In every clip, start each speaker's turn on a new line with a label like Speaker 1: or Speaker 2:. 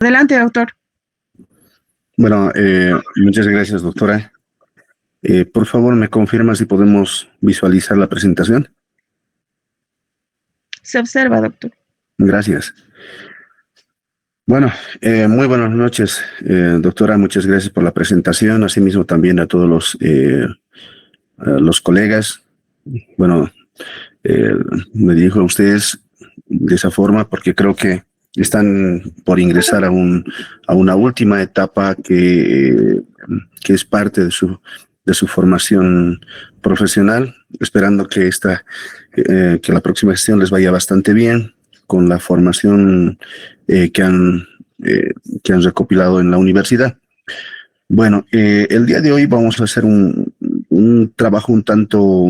Speaker 1: Adelante, doctor.
Speaker 2: Bueno, muchas gracias, doctora. Por favor, ¿me confirma si podemos visualizar la presentación?
Speaker 1: Se observa, doctor.
Speaker 2: Gracias. Bueno, muy buenas noches, doctora. Muchas gracias por la presentación. Asimismo, también a todos los colegas. Bueno, me dirijo a ustedes de esa forma porque creo que están por ingresar a una última etapa que es parte de su formación profesional, esperando que que la próxima gestión les vaya bastante bien con la formación que han recopilado en la universidad. Bueno, el día de hoy vamos a hacer un trabajo un tanto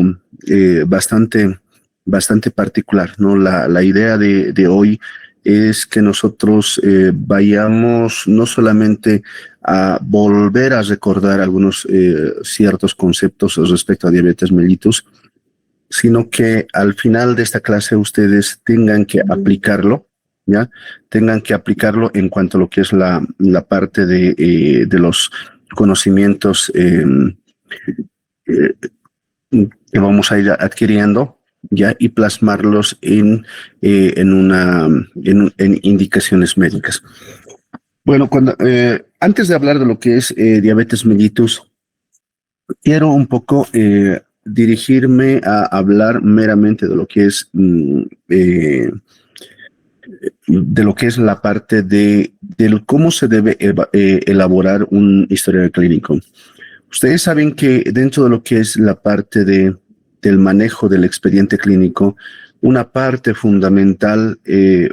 Speaker 2: bastante particular, ¿no? La idea de hoy es que nosotros vayamos no solamente a volver a recordar algunos ciertos conceptos respecto a diabetes mellitus, sino que al final de esta clase ustedes tengan que aplicarlo, ¿ya? Tengan que aplicarlo en cuanto a lo que es la parte de los conocimientos que vamos a ir adquiriendo, ¿ya? Y plasmarlos en indicaciones médicas. Bueno, antes de hablar de lo que es diabetes mellitus, quiero un poco dirigirme a hablar meramente de lo que es la parte del cómo se debe elaborar un historial clínico. Ustedes saben que dentro de lo que es la parte del manejo del expediente clínico, una parte fundamental en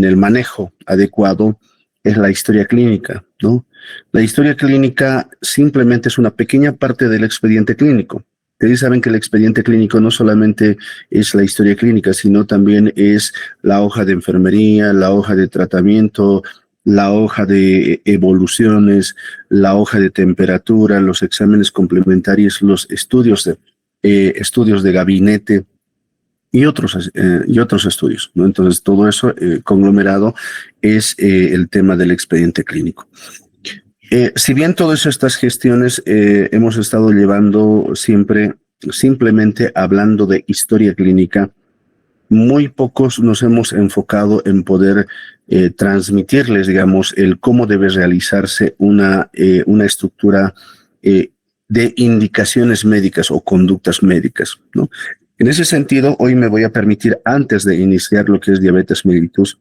Speaker 2: el manejo adecuado es la historia clínica, ¿no? La historia clínica simplemente es una pequeña parte del expediente clínico. Ustedes saben que el expediente clínico no solamente es la historia clínica, sino también es la hoja de enfermería, la hoja de tratamiento, la hoja de evoluciones, la hoja de temperatura, los exámenes complementarios, los estudios de gabinete y otros estudios, ¿no? Entonces, todo eso conglomerado es el tema del expediente clínico. Si bien todas estas gestiones hemos estado llevando simplemente hablando de historia clínica, muy pocos nos hemos enfocado en poder transmitirles, digamos, el cómo debe realizarse una estructura de indicaciones médicas o conductas médicas, ¿no? En ese sentido, hoy me voy a permitir, antes de iniciar lo que es diabetes mellitus,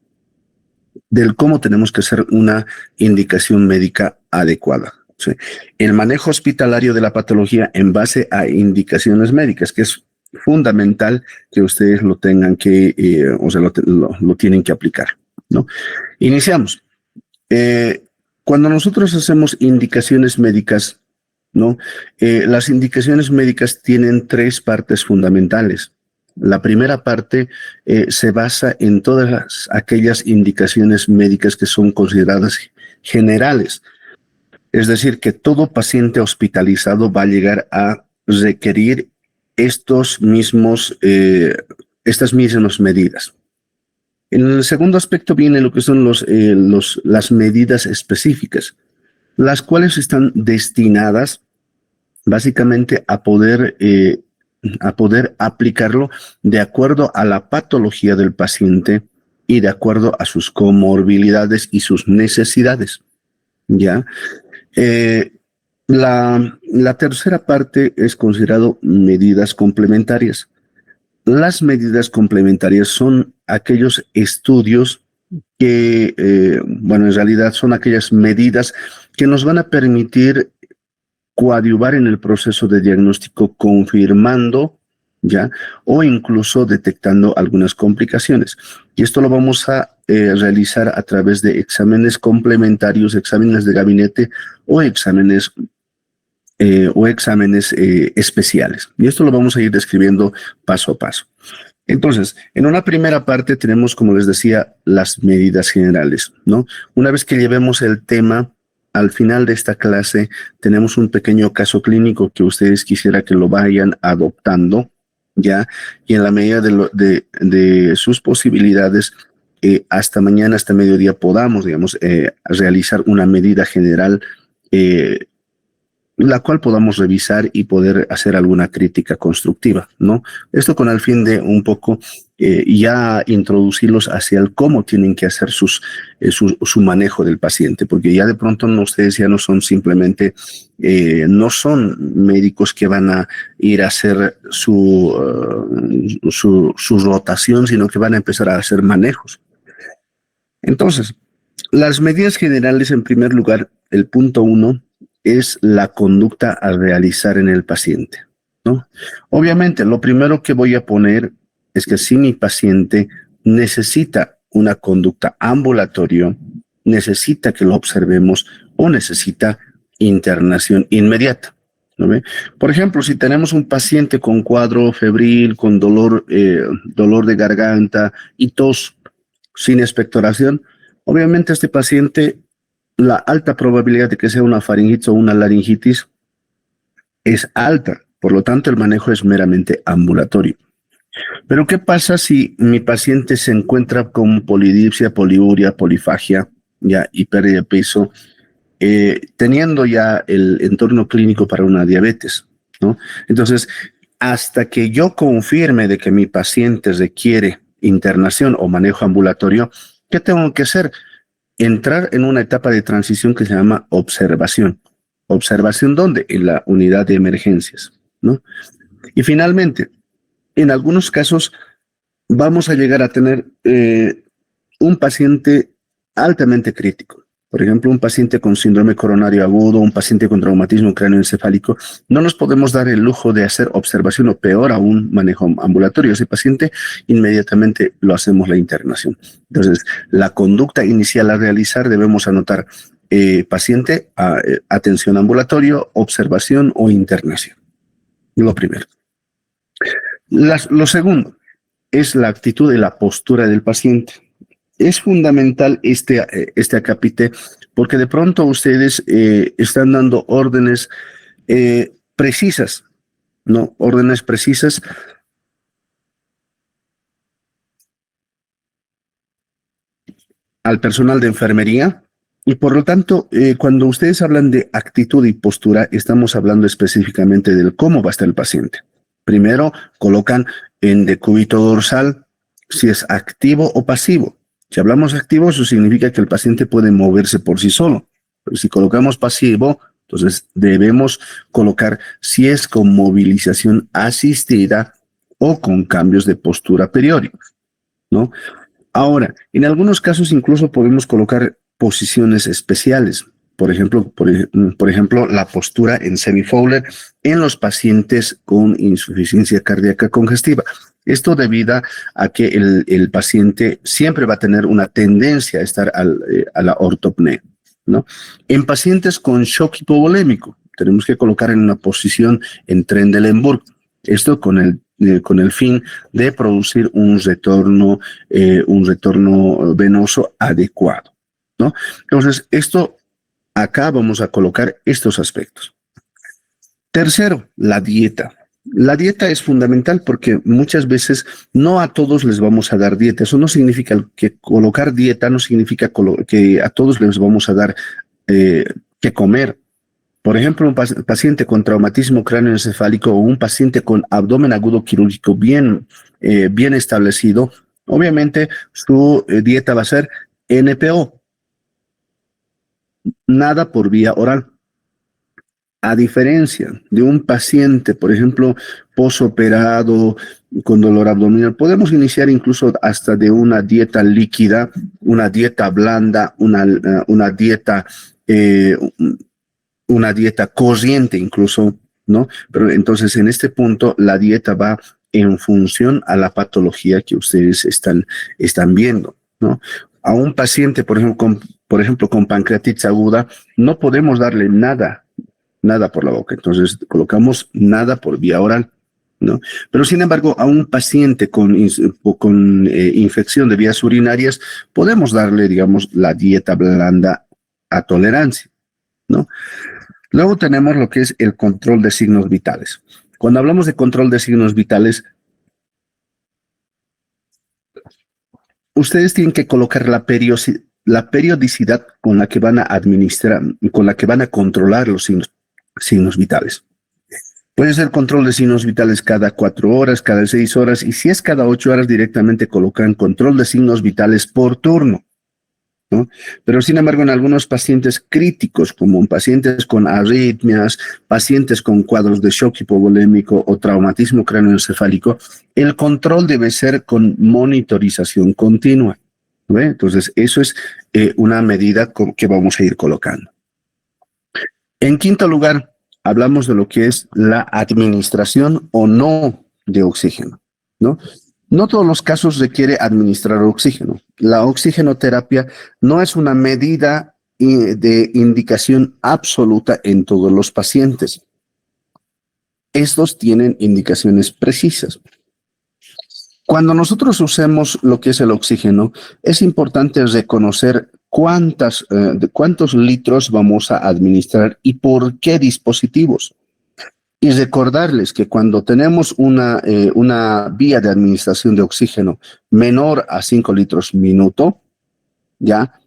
Speaker 2: del cómo tenemos que hacer una indicación médica adecuada. ¿Sí? El manejo hospitalario de la patología en base a indicaciones médicas, que es fundamental que ustedes lo tengan que, lo tienen que aplicar, ¿no? Iniciamos. Cuando nosotros hacemos indicaciones médicas, ¿no? Las indicaciones médicas tienen tres partes fundamentales. La primera parte se basa en todas aquellas indicaciones médicas que son consideradas generales. Es decir, que todo paciente hospitalizado va a llegar a requerir estas mismas medidas. En el segundo aspecto viene lo que son las medidas específicas, las cuales están destinadas básicamente a poder aplicarlo de acuerdo a la patología del paciente y de acuerdo a sus comorbilidades y sus necesidades. ¿Ya? La tercera parte es considerado medidas complementarias. Las medidas complementarias son aquellos estudios que, en realidad son aquellas medidas que nos van a permitir coadyuvar en el proceso de diagnóstico confirmando, ¿ya? O incluso detectando algunas complicaciones. Y esto lo vamos a realizar a través de exámenes complementarios, exámenes de gabinete o exámenes especiales. Y esto lo vamos a ir describiendo paso a paso. Entonces, en una primera parte tenemos, como les decía, las medidas generales, ¿no? Una vez que llevemos el tema, al final de esta clase tenemos un pequeño caso clínico que ustedes quisiera que lo vayan adoptando, ¿ya? Y en la medida de sus posibilidades, hasta mañana, hasta mediodía, podamos, digamos, realizar una medida general, la cual podamos revisar y poder hacer alguna crítica constructiva, ¿no? Esto con el fin de un poco ya introducirlos hacia el cómo tienen que hacer su manejo del paciente, porque ya de pronto ustedes ya no son simplemente, no son médicos que van a ir a hacer su rotación, sino que van a empezar a hacer manejos. Entonces, las medidas generales, en primer lugar, el punto 1 es la conducta a realizar en el paciente, ¿no? Obviamente, lo primero que voy a poner es que si mi paciente necesita una conducta ambulatoria, necesita que lo observemos o necesita internación inmediata, ¿no ve? Por ejemplo, si tenemos un paciente con cuadro febril, con dolor de garganta y tos sin expectoración, obviamente este paciente, la alta probabilidad de que sea una faringitis o una laringitis es alta. Por lo tanto, el manejo es meramente ambulatorio. Pero ¿qué pasa si mi paciente se encuentra con polidipsia, poliuria, polifagia, ya, y pérdida de peso, teniendo ya el entorno clínico para una diabetes, ¿no? Entonces, hasta que yo confirme de que mi paciente requiere internación o manejo ambulatorio, ¿qué tengo que hacer? Entrar en una etapa de transición que se llama observación. ¿Observación dónde? En la unidad de emergencias, ¿no? Y finalmente, en algunos casos vamos a llegar a tener un paciente altamente crítico. Por ejemplo, un paciente con síndrome coronario agudo, un paciente con traumatismo cráneoencefálico, no nos podemos dar el lujo de hacer observación o peor aún manejo ambulatorio. Ese paciente inmediatamente lo hacemos la internación. Entonces, la conducta inicial a realizar debemos anotar paciente, atención ambulatorio, observación o internación. Lo primero. Lo segundo es la actitud y la postura del paciente. Es fundamental este acápite porque de pronto ustedes están dando órdenes precisas, ¿no? Órdenes precisas al personal de enfermería y por lo tanto, cuando ustedes hablan de actitud y postura, estamos hablando específicamente del cómo va a estar el paciente. Primero, colocan en decúbito dorsal si es activo o pasivo. Si hablamos activo, eso significa que el paciente puede moverse por sí solo. Pero si colocamos pasivo, entonces debemos colocar si es con movilización asistida o con cambios de postura periódicos, ¿no? Ahora, en algunos casos incluso podemos colocar posiciones especiales. Por ejemplo, la postura en semi-Fowler en los pacientes con insuficiencia cardíaca congestiva. Esto debido a que el paciente siempre va a tener una tendencia a estar a la ortopnea, ¿no? En pacientes con shock hipovolémico, tenemos que colocar en una posición en Trendelenburg. Esto con el fin de producir un retorno venoso adecuado, ¿no? Entonces, acá vamos a colocar estos aspectos. Tercero, la dieta. La dieta es fundamental porque muchas veces no a todos les vamos a dar dieta. Eso no significa que colocar dieta, no significa que a todos les vamos a dar que comer. Por ejemplo, un paciente con traumatismo cráneoencefálico o un paciente con abdomen agudo quirúrgico bien establecido, obviamente su dieta va a ser NPO, nada por vía oral. A diferencia de un paciente, por ejemplo, posoperado con dolor abdominal, podemos iniciar incluso hasta de una dieta líquida, una dieta blanda, una dieta corriente incluso, ¿no? Pero entonces en este punto la dieta va en función a la patología que ustedes están viendo, ¿no? A un paciente, por ejemplo, con pancreatitis aguda, no podemos darle nada por la boca. Entonces colocamos nada por vía oral, ¿no? Pero sin embargo, a un paciente con infección de vías urinarias, podemos darle, digamos, la dieta blanda a tolerancia, ¿no? Luego tenemos lo que es el control de signos vitales. Cuando hablamos de control de signos vitales, ustedes tienen que colocar la periodicidad con la que van a administrar, con la que van a controlar los signos vitales. Puede ser control de signos vitales cada 4 horas, cada 6 horas, y si es cada 8 horas, directamente colocan control de signos vitales por turno, ¿no? Pero sin embargo, en algunos pacientes críticos, como pacientes con arritmias, pacientes con cuadros de shock hipovolémico o traumatismo cráneoencefálico, el control debe ser con monitorización continua, ¿no? Entonces, eso es una medida que vamos a ir colocando. En quinto lugar, hablamos de lo que es la administración o no de oxígeno, ¿no? No todos los casos requiere administrar oxígeno. La oxigenoterapia no es una medida de indicación absoluta en todos los pacientes. Estos tienen indicaciones precisas. Cuando nosotros usemos lo que es el oxígeno, es importante reconocer cuántos litros vamos a administrar y por qué dispositivos. Y recordarles que cuando tenemos una vía de administración de oxígeno menor a 5 litros minuto, ya,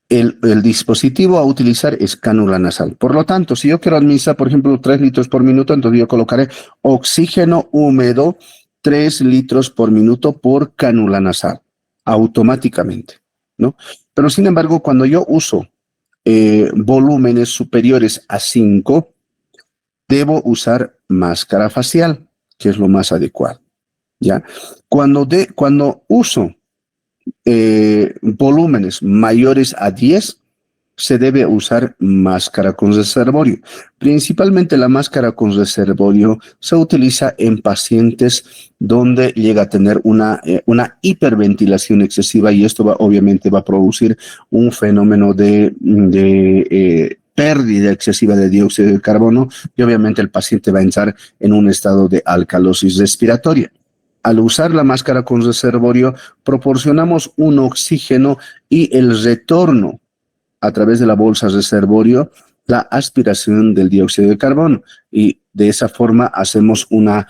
Speaker 2: el dispositivo a utilizar es cánula nasal. Por lo tanto, si yo quiero administrar, por ejemplo, 3 litros por minuto, entonces yo colocaré oxígeno húmedo 3 litros por minuto por cánula nasal, automáticamente, ¿no? Pero sin embargo, cuando yo uso volúmenes superiores a 5, debo usar máscara facial, que es lo más adecuado, ¿ya? Cuando uso volúmenes mayores a 10, se debe usar máscara con reservorio. Principalmente la máscara con reservorio se utiliza en pacientes donde llega a tener una hiperventilación excesiva, y esto obviamente va a producir un fenómeno de pérdida excesiva de dióxido de carbono, y obviamente el paciente va a entrar en un estado de alcalosis respiratoria. Al usar la máscara con reservorio, proporcionamos un oxígeno y el retorno a través de la bolsa reservorio, la aspiración del dióxido de carbono, y de esa forma hacemos una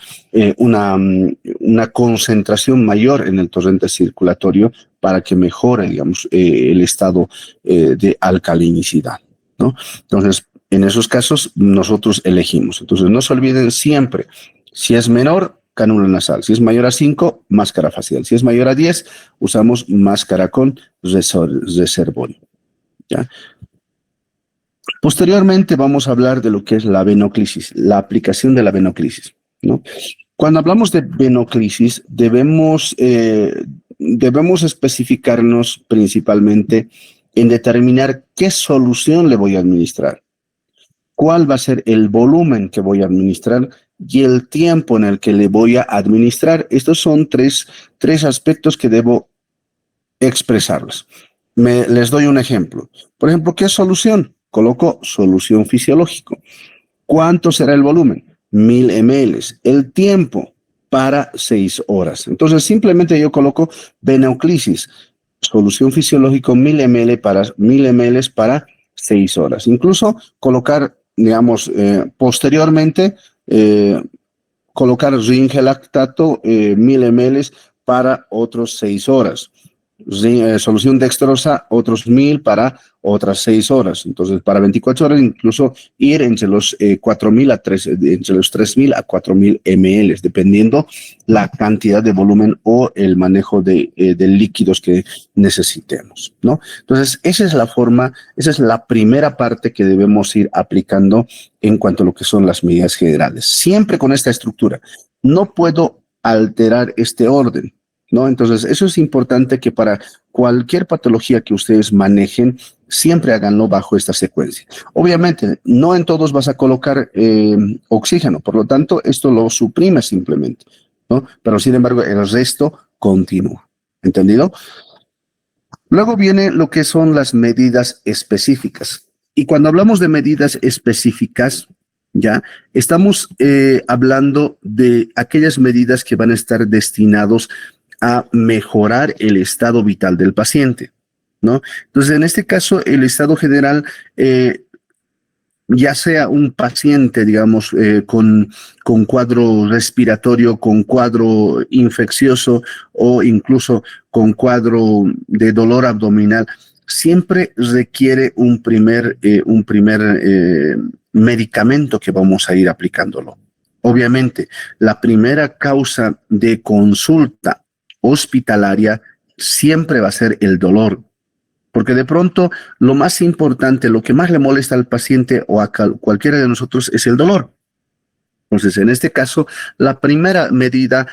Speaker 2: concentración mayor en el torrente circulatorio para que mejore, digamos, el estado de alcalinicidad, ¿no? Entonces, en esos casos nosotros elegimos. Entonces, no se olviden siempre, si es menor, cánula nasal; si es mayor a 5, máscara facial; si es mayor a 10, usamos máscara con reservorio, ¿ya? Posteriormente vamos a hablar de lo que es la venoclisis, la aplicación de la venoclisis, ¿no? Cuando hablamos de venoclisis, debemos especificarnos principalmente en determinar qué solución le voy a administrar, cuál va a ser el volumen que voy a administrar y el tiempo en el que le voy a administrar. Estos son tres aspectos que debo expresarlos. Les doy un ejemplo. Por ejemplo, ¿qué solución? Coloco solución fisiológico. ¿Cuánto será el volumen? 1000 ml. El tiempo para 6 horas. Entonces, simplemente yo coloco venoclisis, solución fisiológico 1000 ml para 6 horas. Incluso colocar, digamos, posteriormente, colocar zinc lactato 1000 ml para otros 6 horas. Solución dextrosa, otros 1000 para otras 6 horas. Entonces, para 24 horas, incluso ir entre los 4000 a 3, entre los 3000 a 4000 ml, dependiendo la cantidad de volumen o el manejo de líquidos que necesitemos, ¿no? Entonces, esa es la forma, esa es la primera parte que debemos ir aplicando en cuanto a lo que son las medidas generales. Siempre con esta estructura. No puedo alterar este orden, ¿no? Entonces, eso es importante, que para cualquier patología que ustedes manejen, siempre háganlo bajo esta secuencia. Obviamente, no en todos vas a colocar oxígeno, por lo tanto, esto lo suprime simplemente, ¿no? Pero, sin embargo, el resto continúa. ¿Entendido? Luego viene lo que son las medidas específicas. Y cuando hablamos de medidas específicas, ya estamos hablando de aquellas medidas que van a estar destinados a mejorar el estado vital del paciente, ¿no? Entonces, en este caso, el estado general ya sea un paciente, digamos, con cuadro respiratorio, con cuadro infeccioso o incluso con cuadro de dolor abdominal, siempre requiere un primer medicamento que vamos a ir aplicándolo. Obviamente, la primera causa de consulta hospitalaria siempre va a ser el dolor. Porque de pronto lo más importante, lo que más le molesta al paciente o a cualquiera de nosotros es el dolor. Entonces, en este caso, la primera medida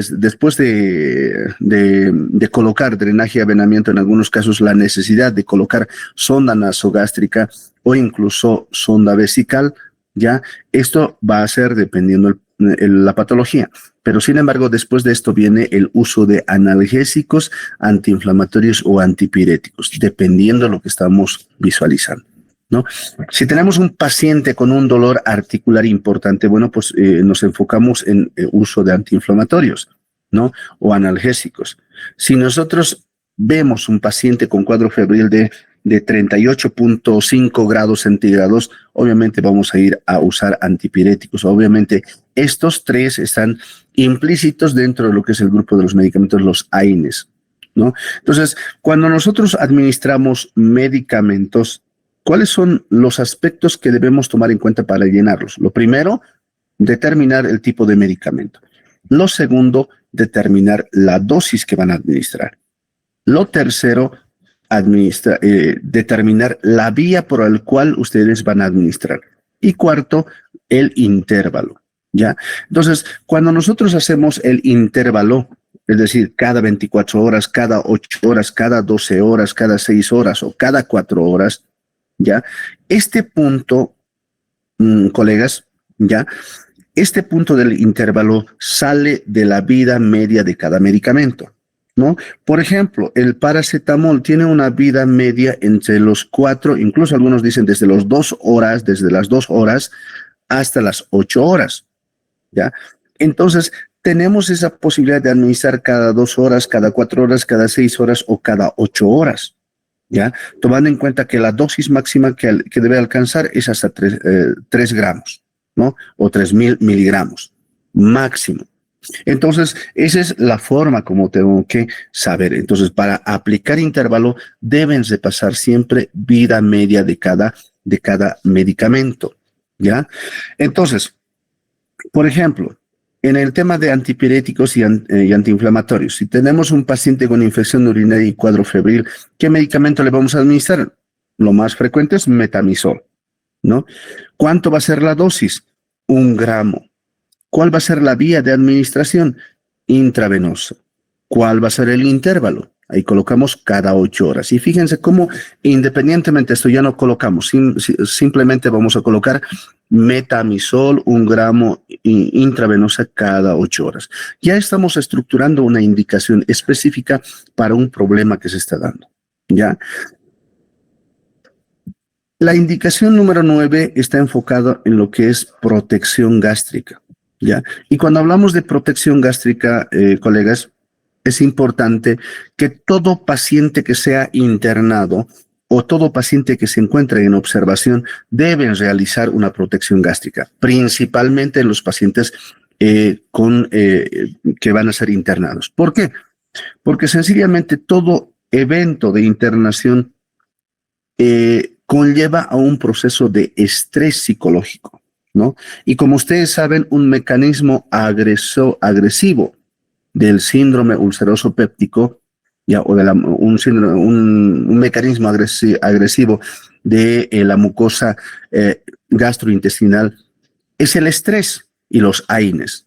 Speaker 2: después de colocar drenaje y avenamiento, en algunos casos la necesidad de colocar sonda nasogástrica o incluso sonda vesical, ya esto va a ser dependiendo la patología. Pero sin embargo, después de esto viene el uso de analgésicos, antiinflamatorios o antipiréticos, dependiendo de lo que estamos visualizando, ¿no? Si tenemos un paciente con un dolor articular importante, bueno, pues nos enfocamos en el uso de antiinflamatorios, ¿no? O analgésicos. Si nosotros vemos un paciente con cuadro febril de 38.5 grados centígrados, obviamente vamos a ir a usar antipiréticos. Obviamente estos tres están implícitos dentro de lo que es el grupo de los medicamentos, los AINES, ¿no? Entonces, cuando nosotros administramos medicamentos, ¿cuáles son los aspectos que debemos tomar en cuenta para llenarlos? Lo primero, determinar el tipo de medicamento. Lo segundo, determinar la dosis que van a administrar. Lo tercero, determinar la vía por la cual ustedes van a administrar. Y cuarto, el intervalo, ¿ya? Entonces, cuando nosotros hacemos el intervalo, es decir, cada 24 horas, cada 8 horas, cada 12 horas, cada 6 horas o cada 4 horas, ¿ya? Este punto, colegas, ¿ya? Este punto del intervalo sale de la vida media de cada medicamento, ¿no? Por ejemplo, el paracetamol tiene una vida media entre los 4, incluso algunos dicen desde las 2 horas hasta las 8 horas, ¿ya? Entonces, tenemos esa posibilidad de administrar cada 2 horas, cada 4 horas, cada 6 horas o cada 8 horas. ¿Ya? Tomando en cuenta que la dosis máxima que debe alcanzar es hasta 3 gramos, ¿no? O 3.000 miligramos máximo. Entonces, esa es la forma como tengo que saber. Entonces, para aplicar intervalo, deben de pasar siempre vida media de cada medicamento, ¿ya? Entonces, por ejemplo, en el tema de antipiréticos y antiinflamatorios, si tenemos un paciente con infección urinaria y cuadro febril, ¿qué medicamento le vamos a administrar? Lo más frecuente es metamizol, ¿no? ¿Cuánto va a ser la dosis? 1 gramo. ¿Cuál va a ser la vía de administración? Intravenosa. ¿Cuál va a ser el intervalo? Ahí colocamos cada 8 horas. Y fíjense cómo independientemente de esto ya no colocamos, simplemente vamos a colocar metamizol 1 gramo intravenosa cada 8 horas. Ya estamos estructurando una indicación específica para un problema que se está dando, ¿ya? La indicación número 9 está enfocada en lo que es protección gástrica, ¿ya? Y cuando hablamos de protección gástrica, colegas, es importante que todo paciente que sea internado o todo paciente que se encuentre en observación deben realizar una protección gástrica, principalmente los pacientes que van a ser internados. ¿Por qué? Porque sencillamente todo evento de internación conlleva a un proceso de estrés psicológico, ¿no? Y como ustedes saben, un mecanismo agresivo del síndrome ulceroso péptico, ya, o de un mecanismo agresivo de la mucosa gastrointestinal, es el estrés y los AINES.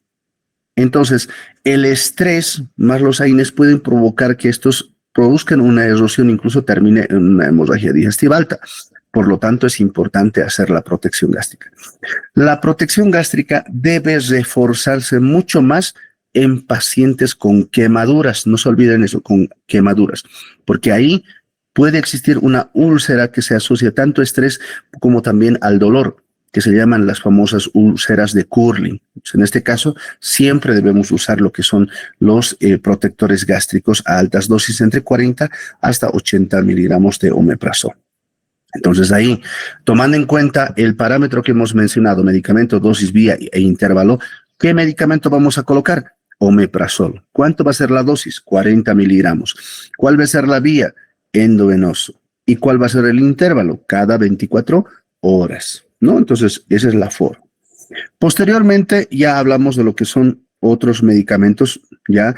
Speaker 2: Entonces, el estrés más los AINES pueden provocar que estos produzcan una erosión, incluso termine en una hemorragia digestiva alta. Por lo tanto, es importante hacer la protección gástrica. La protección gástrica debe reforzarse mucho más en pacientes con quemaduras. No se olviden eso, con quemaduras, porque ahí puede existir una úlcera que se asocia tanto a estrés como también al dolor, que se llaman las famosas úlceras de Curling. En este caso, siempre debemos usar lo que son los protectores gástricos a altas dosis, entre 40 hasta 80 miligramos de omeprazol. Entonces ahí, tomando en cuenta el parámetro que hemos mencionado, medicamento, dosis, vía e intervalo, ¿qué medicamento vamos a colocar? Omeprazol. ¿Cuánto va a ser la dosis? 40 miligramos. ¿Cuál va a ser la vía? Endovenoso. ¿Y cuál va a ser el intervalo? Cada 24 horas, ¿no? Entonces, esa es la forma. Posteriormente, ya hablamos de lo que son otros medicamentos, ya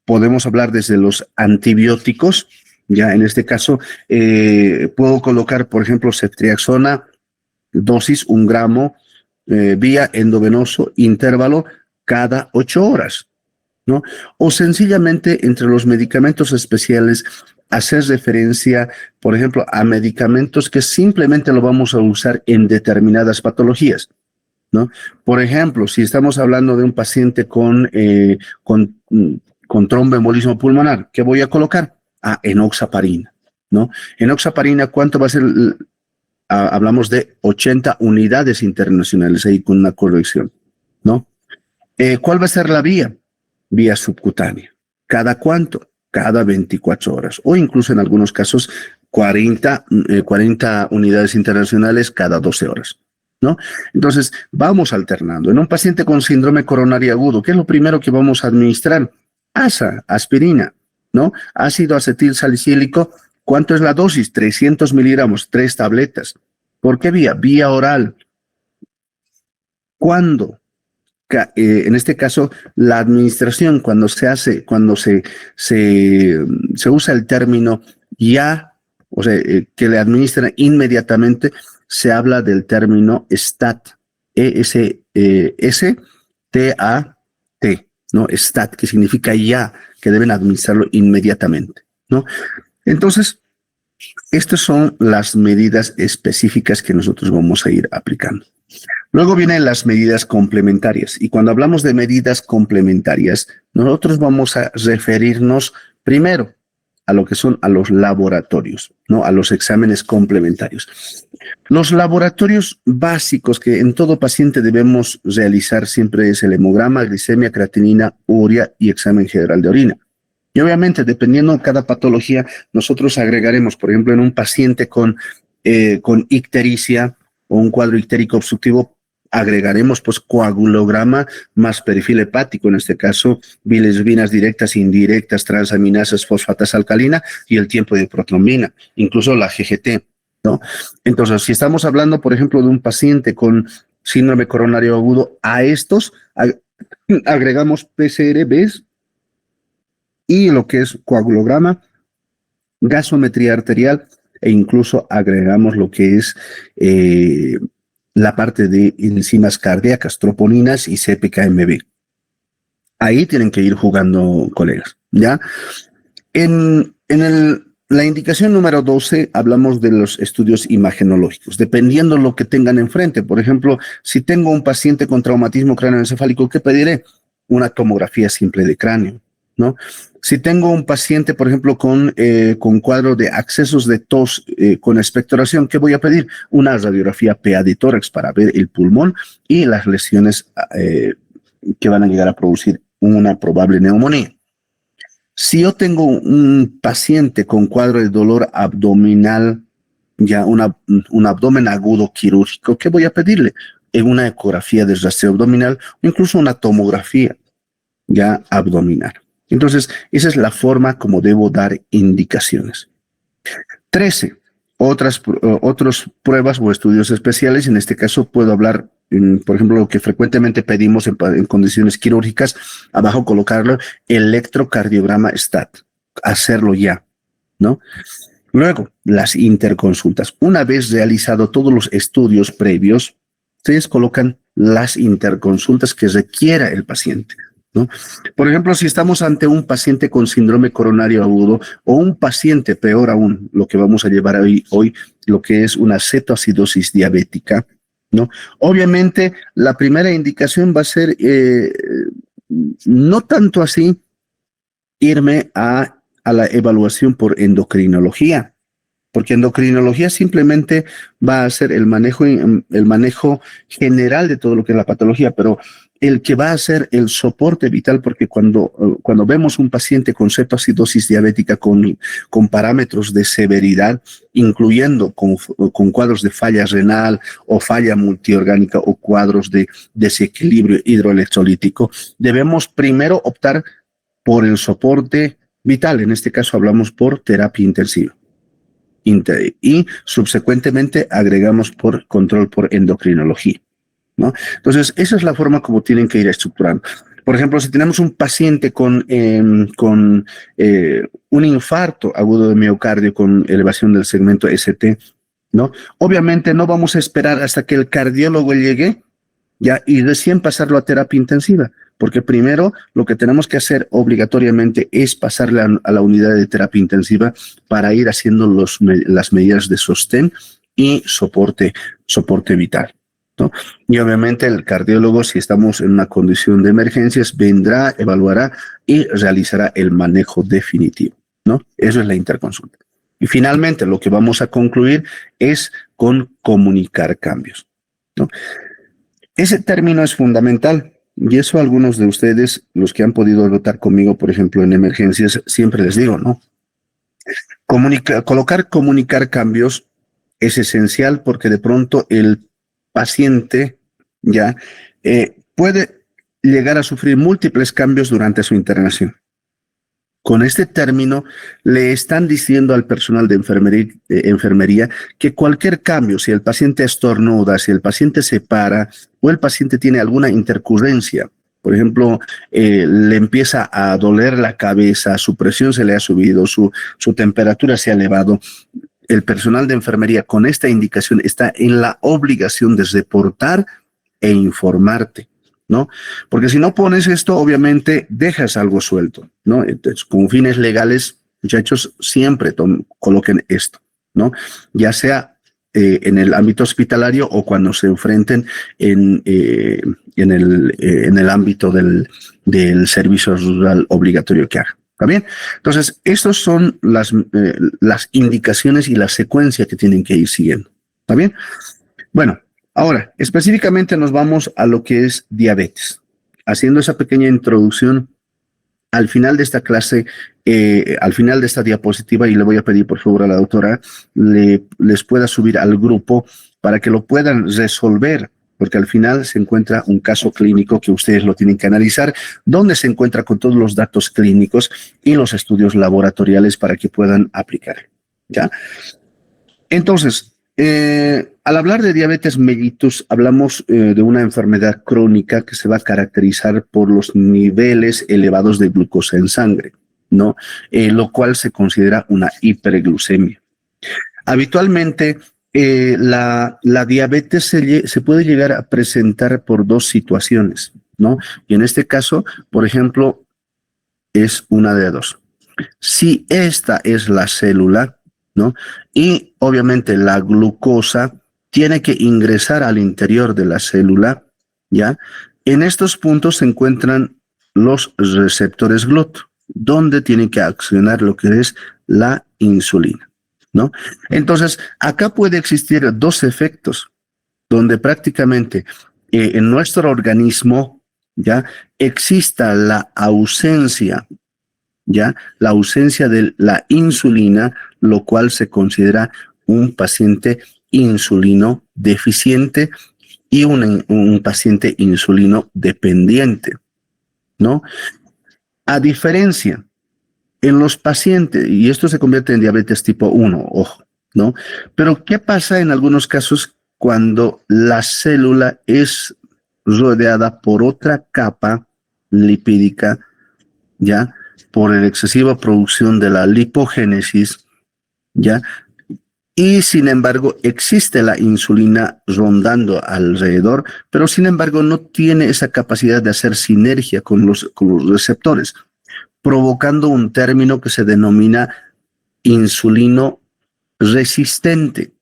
Speaker 2: podemos hablar desde los antibióticos, ya en este caso puedo colocar, por ejemplo, ceftriaxona, dosis 1 gramo, vía endovenoso, intervalo cada 8 horas, ¿no? O sencillamente entre los medicamentos especiales hacer referencia, por ejemplo, a medicamentos que simplemente lo vamos a usar en determinadas patologías, ¿no? Por ejemplo, si estamos hablando de un paciente con tromboembolismo pulmonar, ¿qué voy a colocar? Enoxaparina, ¿no? Enoxaparina, ¿cuánto va a ser? Hablamos de 80 unidades internacionales, ahí con una corrección, ¿no? ¿Cuál va a ser la vía? Vía subcutánea. ¿Cada cuánto? Cada 24 horas, o incluso en algunos casos 40 unidades internacionales cada 12 horas. ¿No? Entonces, vamos alternando. En un paciente con síndrome coronario agudo, ¿qué es lo primero que vamos a administrar? Aspirina, ¿no? Ácido acetil salicílico, ¿cuánto es la dosis? 300 miligramos, 3 tabletas. ¿Por qué vía? Vía oral. ¿Cuándo? En este caso, la administración, cuando se usa el término ya, o sea, que le administran inmediatamente, se habla del término STAT, S-T-A-T, ¿no? STAT, que significa ya, que deben administrarlo inmediatamente, ¿no? Entonces, estas son las medidas específicas que nosotros vamos a ir aplicando. Luego vienen las medidas complementarias, y cuando hablamos de medidas complementarias, nosotros vamos a referirnos primero a lo que son a los laboratorios, ¿no? A los exámenes complementarios. Los laboratorios básicos que en todo paciente debemos realizar siempre es el hemograma, glicemia, creatinina, urea y examen general de orina. Y obviamente, dependiendo de cada patología, nosotros agregaremos, por ejemplo, en un paciente con ictericia o un cuadro ictérico obstructivo, agregaremos pues coagulograma más perfil hepático, en este caso bilirrubinas directas, indirectas, transaminasas, fosfatasa alcalina y el tiempo de protrombina, incluso la GGT, ¿no? Entonces, si estamos hablando, por ejemplo, de un paciente con síndrome coronario agudo, a estos agregamos PCR-Bs y lo que es coagulograma, gasometría arterial e incluso agregamos lo que es la parte de enzimas cardíacas, troponinas y CPKMB. Ahí tienen que ir jugando, colegas, ¿ya? La indicación número 12 hablamos de los estudios imagenológicos, dependiendo lo que tengan enfrente. Por ejemplo, si tengo un paciente con traumatismo cráneoencefálico, ¿qué pediré? Una tomografía simple de cráneo, ¿no? Si tengo un paciente, por ejemplo, con cuadro de accesos de tos con expectoración, ¿qué voy a pedir? Una radiografía PA de tórax para ver el pulmón y las lesiones que van a llegar a producir una probable neumonía. Si yo tengo un paciente con cuadro de dolor abdominal, ya un abdomen agudo quirúrgico, ¿qué voy a pedirle? En una ecografía de rastreo abdominal o incluso una tomografía ya abdominal. Entonces, esa es la forma como debo dar indicaciones. 13. Otras pruebas o estudios especiales. En este caso puedo hablar, por ejemplo, lo que frecuentemente pedimos en condiciones quirúrgicas, abajo colocarlo, electrocardiograma STAT, hacerlo ya, ¿no? Luego, las interconsultas. Una vez realizado todos los estudios previos, ustedes colocan las interconsultas que requiera el paciente, ¿no? Por ejemplo, si estamos ante un paciente con síndrome coronario agudo o un paciente, peor aún, lo que vamos a llevar hoy lo que es una cetoacidosis diabética, ¿no? Obviamente, la primera indicación va a ser, no tanto así, irme a la evaluación por endocrinología, porque endocrinología simplemente va a ser el manejo general de todo lo que es la patología, pero el que va a ser el soporte vital, porque cuando vemos un paciente con cetoacidosis diabética con parámetros de severidad, incluyendo con cuadros de falla renal o falla multiorgánica o cuadros de desequilibrio hidroelectrolítico, debemos primero optar por el soporte vital. En este caso hablamos por terapia intensiva. Y subsecuentemente agregamos por control por endocrinología, ¿no? Entonces, esa es la forma como tienen que ir estructurando. Por ejemplo, si tenemos un paciente con un infarto agudo de miocardio con elevación del segmento ST, ¿no? Obviamente no vamos a esperar hasta que el cardiólogo llegue, ya, y recién pasarlo a terapia intensiva, porque primero lo que tenemos que hacer obligatoriamente es pasarle a la unidad de terapia intensiva para ir haciendo las medidas de sostén y soporte vital, ¿no? Y obviamente el cardiólogo, si estamos en una condición de emergencias, vendrá, evaluará y realizará el manejo definitivo, ¿no? Eso es la interconsulta. Y finalmente lo que vamos a concluir es con comunicar cambios, ¿no? Ese término es fundamental y eso algunos de ustedes, los que han podido votar conmigo, por ejemplo, en emergencias, siempre les digo, ¿no? Comunicar cambios es esencial porque de pronto el paciente ya puede llegar a sufrir múltiples cambios durante su internación. Con este término le están diciendo al personal de enfermería que cualquier cambio, si el paciente estornuda, si el paciente se para o el paciente tiene alguna intercurrencia, por ejemplo, le empieza a doler la cabeza, su presión se le ha subido, su temperatura se ha elevado, el personal de enfermería con esta indicación está en la obligación de reportar e informarte, ¿no? Porque si no pones esto, obviamente dejas algo suelto, ¿no? Entonces, con fines legales, muchachos, siempre coloquen esto, ¿no? Ya sea en el ámbito hospitalario o cuando se enfrenten en el ámbito del servicio rural obligatorio que hagan. ¿Está bien? Entonces, estas son las indicaciones y la secuencia que tienen que ir siguiendo. ¿Está bien? Bueno, ahora, específicamente nos vamos a lo que es diabetes. Haciendo esa pequeña introducción, al final de esta clase, al final de esta diapositiva, y le voy a pedir por favor a la doctora, les pueda subir al grupo para que lo puedan resolver, porque al final se encuentra un caso clínico que ustedes lo tienen que analizar, donde se encuentra con todos los datos clínicos y los estudios laboratoriales para que puedan aplicar, ¿ya? Entonces, al hablar de diabetes mellitus, hablamos de una enfermedad crónica que se va a caracterizar por los niveles elevados de glucosa en sangre, ¿no? Lo cual se considera una hiperglucemia. Habitualmente, la diabetes se puede llegar a presentar por dos situaciones, ¿no? Y en este caso, por ejemplo, es una de dos. Si esta es la célula, ¿no? Y obviamente la glucosa tiene que ingresar al interior de la célula, ¿ya? En estos puntos se encuentran los receptores GLUT, donde tiene que accionar lo que es la insulina, ¿no? Entonces, acá puede existir dos efectos, donde prácticamente en nuestro organismo, ¿ya? Exista la ausencia, ¿ya? La ausencia de la insulina, lo cual se considera un paciente insulino deficiente y un paciente insulino dependiente, ¿no? A diferencia, en los pacientes, y esto se convierte en diabetes tipo 1, ojo, ¿no? Pero ¿qué pasa en algunos casos cuando la célula es rodeada por otra capa lipídica, ¿ya? Por la excesiva producción de la lipogénesis, ¿ya? Y sin embargo existe la insulina rondando alrededor, pero sin embargo no tiene esa capacidad de hacer sinergia con los receptores, provocando un término que se denomina insulino resistente,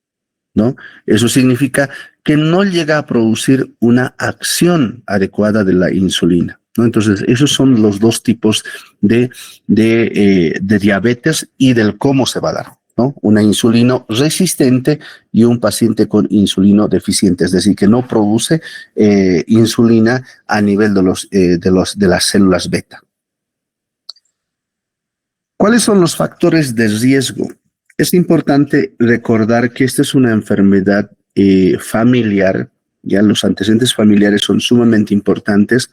Speaker 2: ¿no? Eso significa que no llega a producir una acción adecuada de la insulina, ¿no? Entonces, esos son los dos tipos de diabetes y del cómo se va a dar. ¿no? Una insulino resistente y un paciente con insulino deficiente, es decir, que no produce insulina a nivel de las células beta. ¿Cuáles son los factores de riesgo? Es importante recordar que esta es una enfermedad familiar, ya los antecedentes familiares son sumamente importantes.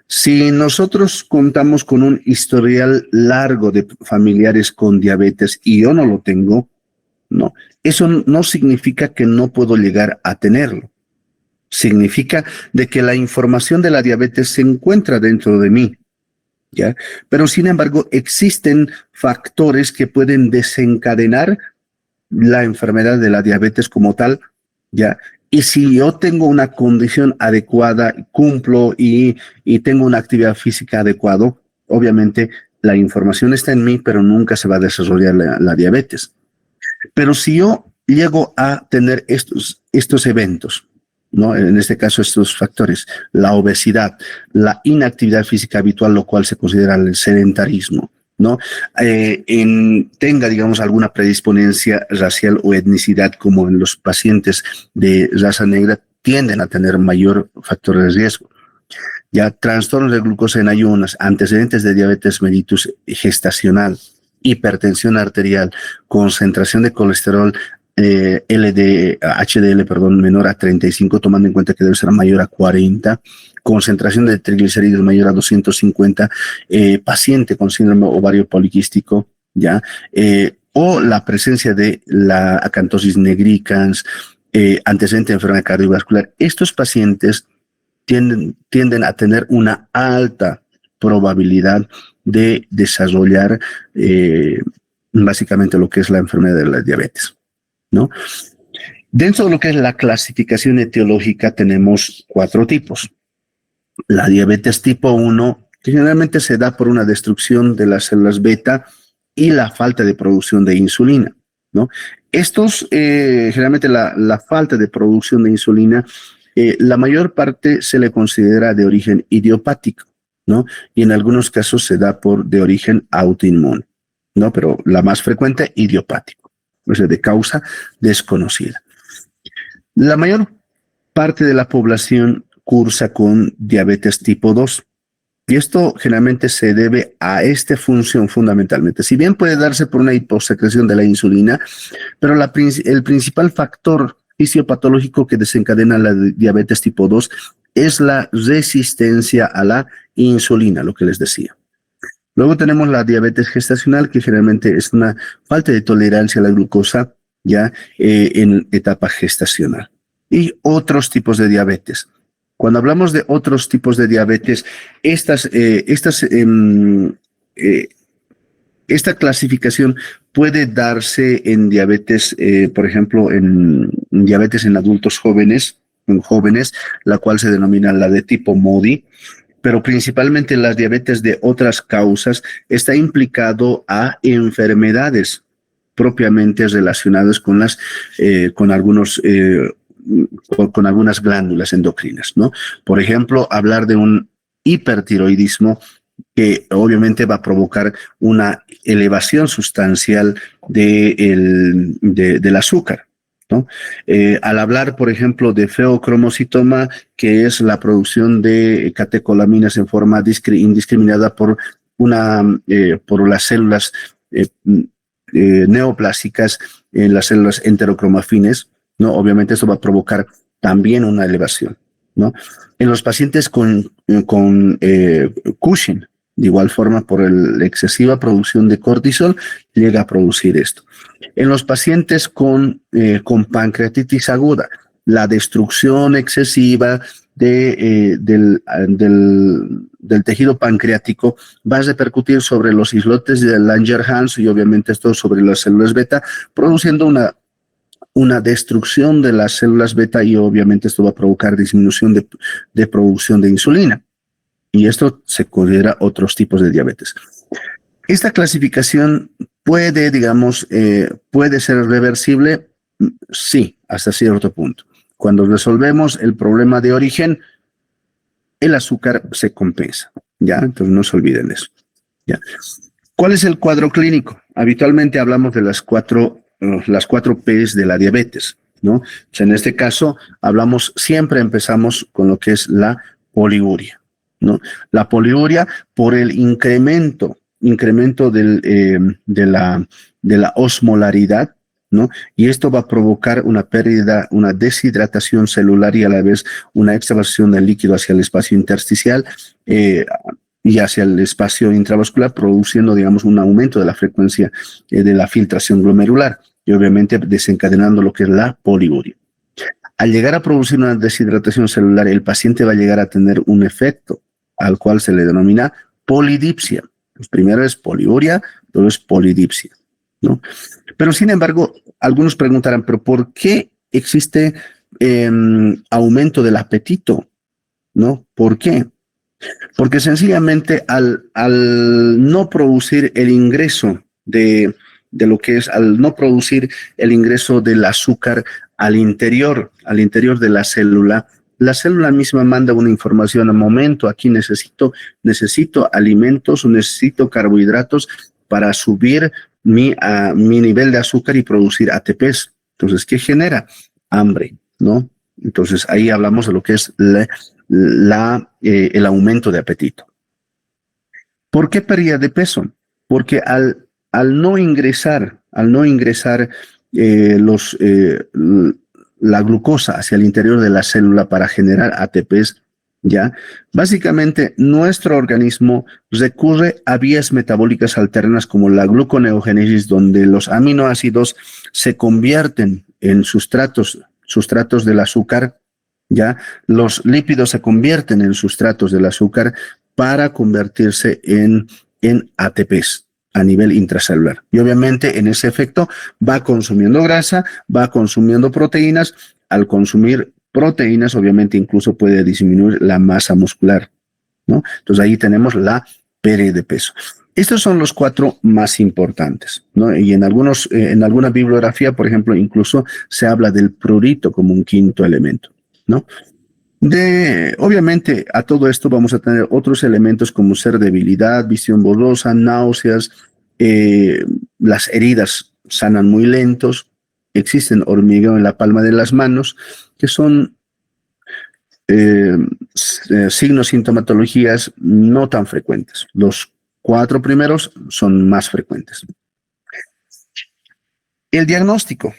Speaker 2: Si nosotros contamos con un historial largo de familiares con diabetes y yo no lo tengo, no, eso no significa que no puedo llegar a tenerlo. Significa de que la información de la diabetes se encuentra dentro de mí, ¿ya? Pero sin embargo, existen factores que pueden desencadenar la enfermedad de la diabetes como tal, ¿ya? Y si yo tengo una condición adecuada, cumplo y tengo una actividad física adecuada, obviamente la información está en mí, pero nunca se va a desarrollar la diabetes. Pero si yo llego a tener estos eventos, ¿no? En este caso, estos factores, la obesidad, la inactividad física habitual, lo cual se considera el sedentarismo, ¿no? Tenga, digamos, alguna predisponencia racial o etnicidad, como en los pacientes de raza negra, tienden a tener mayor factor de riesgo. Ya trastornos de glucosa en ayunas, antecedentes de diabetes mellitus gestacional, hipertensión arterial, concentración de colesterol HDL, menor a 35, tomando en cuenta que debe ser mayor a 40, concentración de triglicéridos mayor a 250, paciente con síndrome ovario poliquístico, ¿ya? O la presencia de la acantosis nigricans, antecedente de enfermedad cardiovascular. Estos pacientes tienden a tener una alta probabilidad de desarrollar básicamente lo que es la enfermedad de la diabetes, ¿no? Dentro de lo que es la clasificación etiológica tenemos 4 tipos. La diabetes tipo 1, que generalmente se da por una destrucción de las células beta y la falta de producción de insulina, ¿no? Estos, generalmente la falta de producción de insulina, la mayor parte se le considera de origen idiopático, ¿no? Y en algunos casos se da de origen autoinmune, ¿no? Pero la más frecuente, idiopático, o sea, de causa desconocida. La mayor parte de la población cursa con diabetes tipo 2. Y esto generalmente se debe a esta función fundamentalmente. Si bien puede darse por una hiposecreción de la insulina, pero el principal factor fisiopatológico que desencadena la diabetes tipo 2 es la resistencia a la insulina, lo que les decía. Luego tenemos la diabetes gestacional, que generalmente es una falta de tolerancia a la glucosa ya en etapa gestacional. Y otros tipos de diabetes. Cuando hablamos de otros tipos de diabetes, esta clasificación puede darse en diabetes, por ejemplo, en diabetes en adultos jóvenes, la cual se denomina la de tipo MODY, pero principalmente las diabetes de otras causas está implicado a enfermedades propiamente relacionadas con con algunas glándulas endocrinas, ¿no? Por ejemplo, hablar de un hipertiroidismo que obviamente va a provocar una elevación sustancial del azúcar, ¿no? Al hablar, por ejemplo, de feocromocitoma, que es la producción de catecolaminas en forma indiscriminada por las células neoplásicas en las células enterocromafines, ¿no? Obviamente eso va a provocar también una elevación, ¿no? En los pacientes con Cushing, de igual forma, por la excesiva producción de cortisol, llega a producir esto. En los pacientes con pancreatitis aguda, la destrucción excesiva del tejido pancreático va a repercutir sobre los islotes de Langerhans y obviamente esto sobre las células beta, produciendo una destrucción de las células beta y obviamente esto va a provocar disminución de producción de insulina. Y esto se considera otros tipos de diabetes. Esta clasificación puede ser reversible, sí, hasta cierto punto. Cuando resolvemos el problema de origen, el azúcar se compensa, ¿ya? Entonces no se olviden eso, ¿ya? ¿Cuál es el cuadro clínico? habitualmente hablamos de las cuatro P's de la diabetes, ¿no? O sea, en este caso, siempre empezamos con lo que es la poliuria, ¿no? La poliuria por el incremento de la osmolaridad, ¿no? Y esto va a provocar una pérdida, una deshidratación celular y a la vez una extravasación del líquido hacia el espacio intersticial y hacia el espacio intravascular, produciendo, digamos, un aumento de la frecuencia de la filtración glomerular y obviamente desencadenando lo que es la poliuria. Al llegar a producir una deshidratación celular, el paciente va a llegar a tener un efecto al cual se le denomina polidipsia. Pues primero es poliuria, luego es polidipsia, ¿no? Pero sin embargo, algunos preguntarán, ¿pero por qué existe aumento del apetito? ¿No? ¿Por qué? Porque sencillamente al no producir el ingreso al no producir el ingreso del azúcar al interior de la célula misma manda una información al momento, aquí necesito alimentos, necesito carbohidratos para subir mi nivel de azúcar y producir ATPs. Entonces, ¿qué genera? Hambre, ¿no? Entonces, ahí hablamos de lo que es el aumento de apetito. ¿Por qué pérdida de peso? Porque al no ingresar la glucosa hacia el interior de la célula para generar ATPs, ya, básicamente nuestro organismo recurre a vías metabólicas alternas como la gluconeogénesis, donde los aminoácidos se convierten en sustratos del azúcar. Ya, los lípidos se convierten en sustratos del azúcar para convertirse en ATPs a nivel intracelular. Y obviamente en ese efecto va consumiendo grasa, va consumiendo proteínas. Al consumir proteínas, obviamente incluso puede disminuir la masa muscular, ¿no? Entonces ahí tenemos la pérdida de peso. Estos son los 4 más importantes, ¿no? Y en alguna bibliografía, por ejemplo, incluso se habla del prurito como un 5º elemento, ¿no? Obviamente, a todo esto vamos a tener otros elementos como ser debilidad, visión borrosa, náuseas, las heridas sanan muy lentos, existen hormigueo en la palma de las manos, que son signos, sintomatologías no tan frecuentes. Los 4 primeros son más frecuentes. El diagnóstico.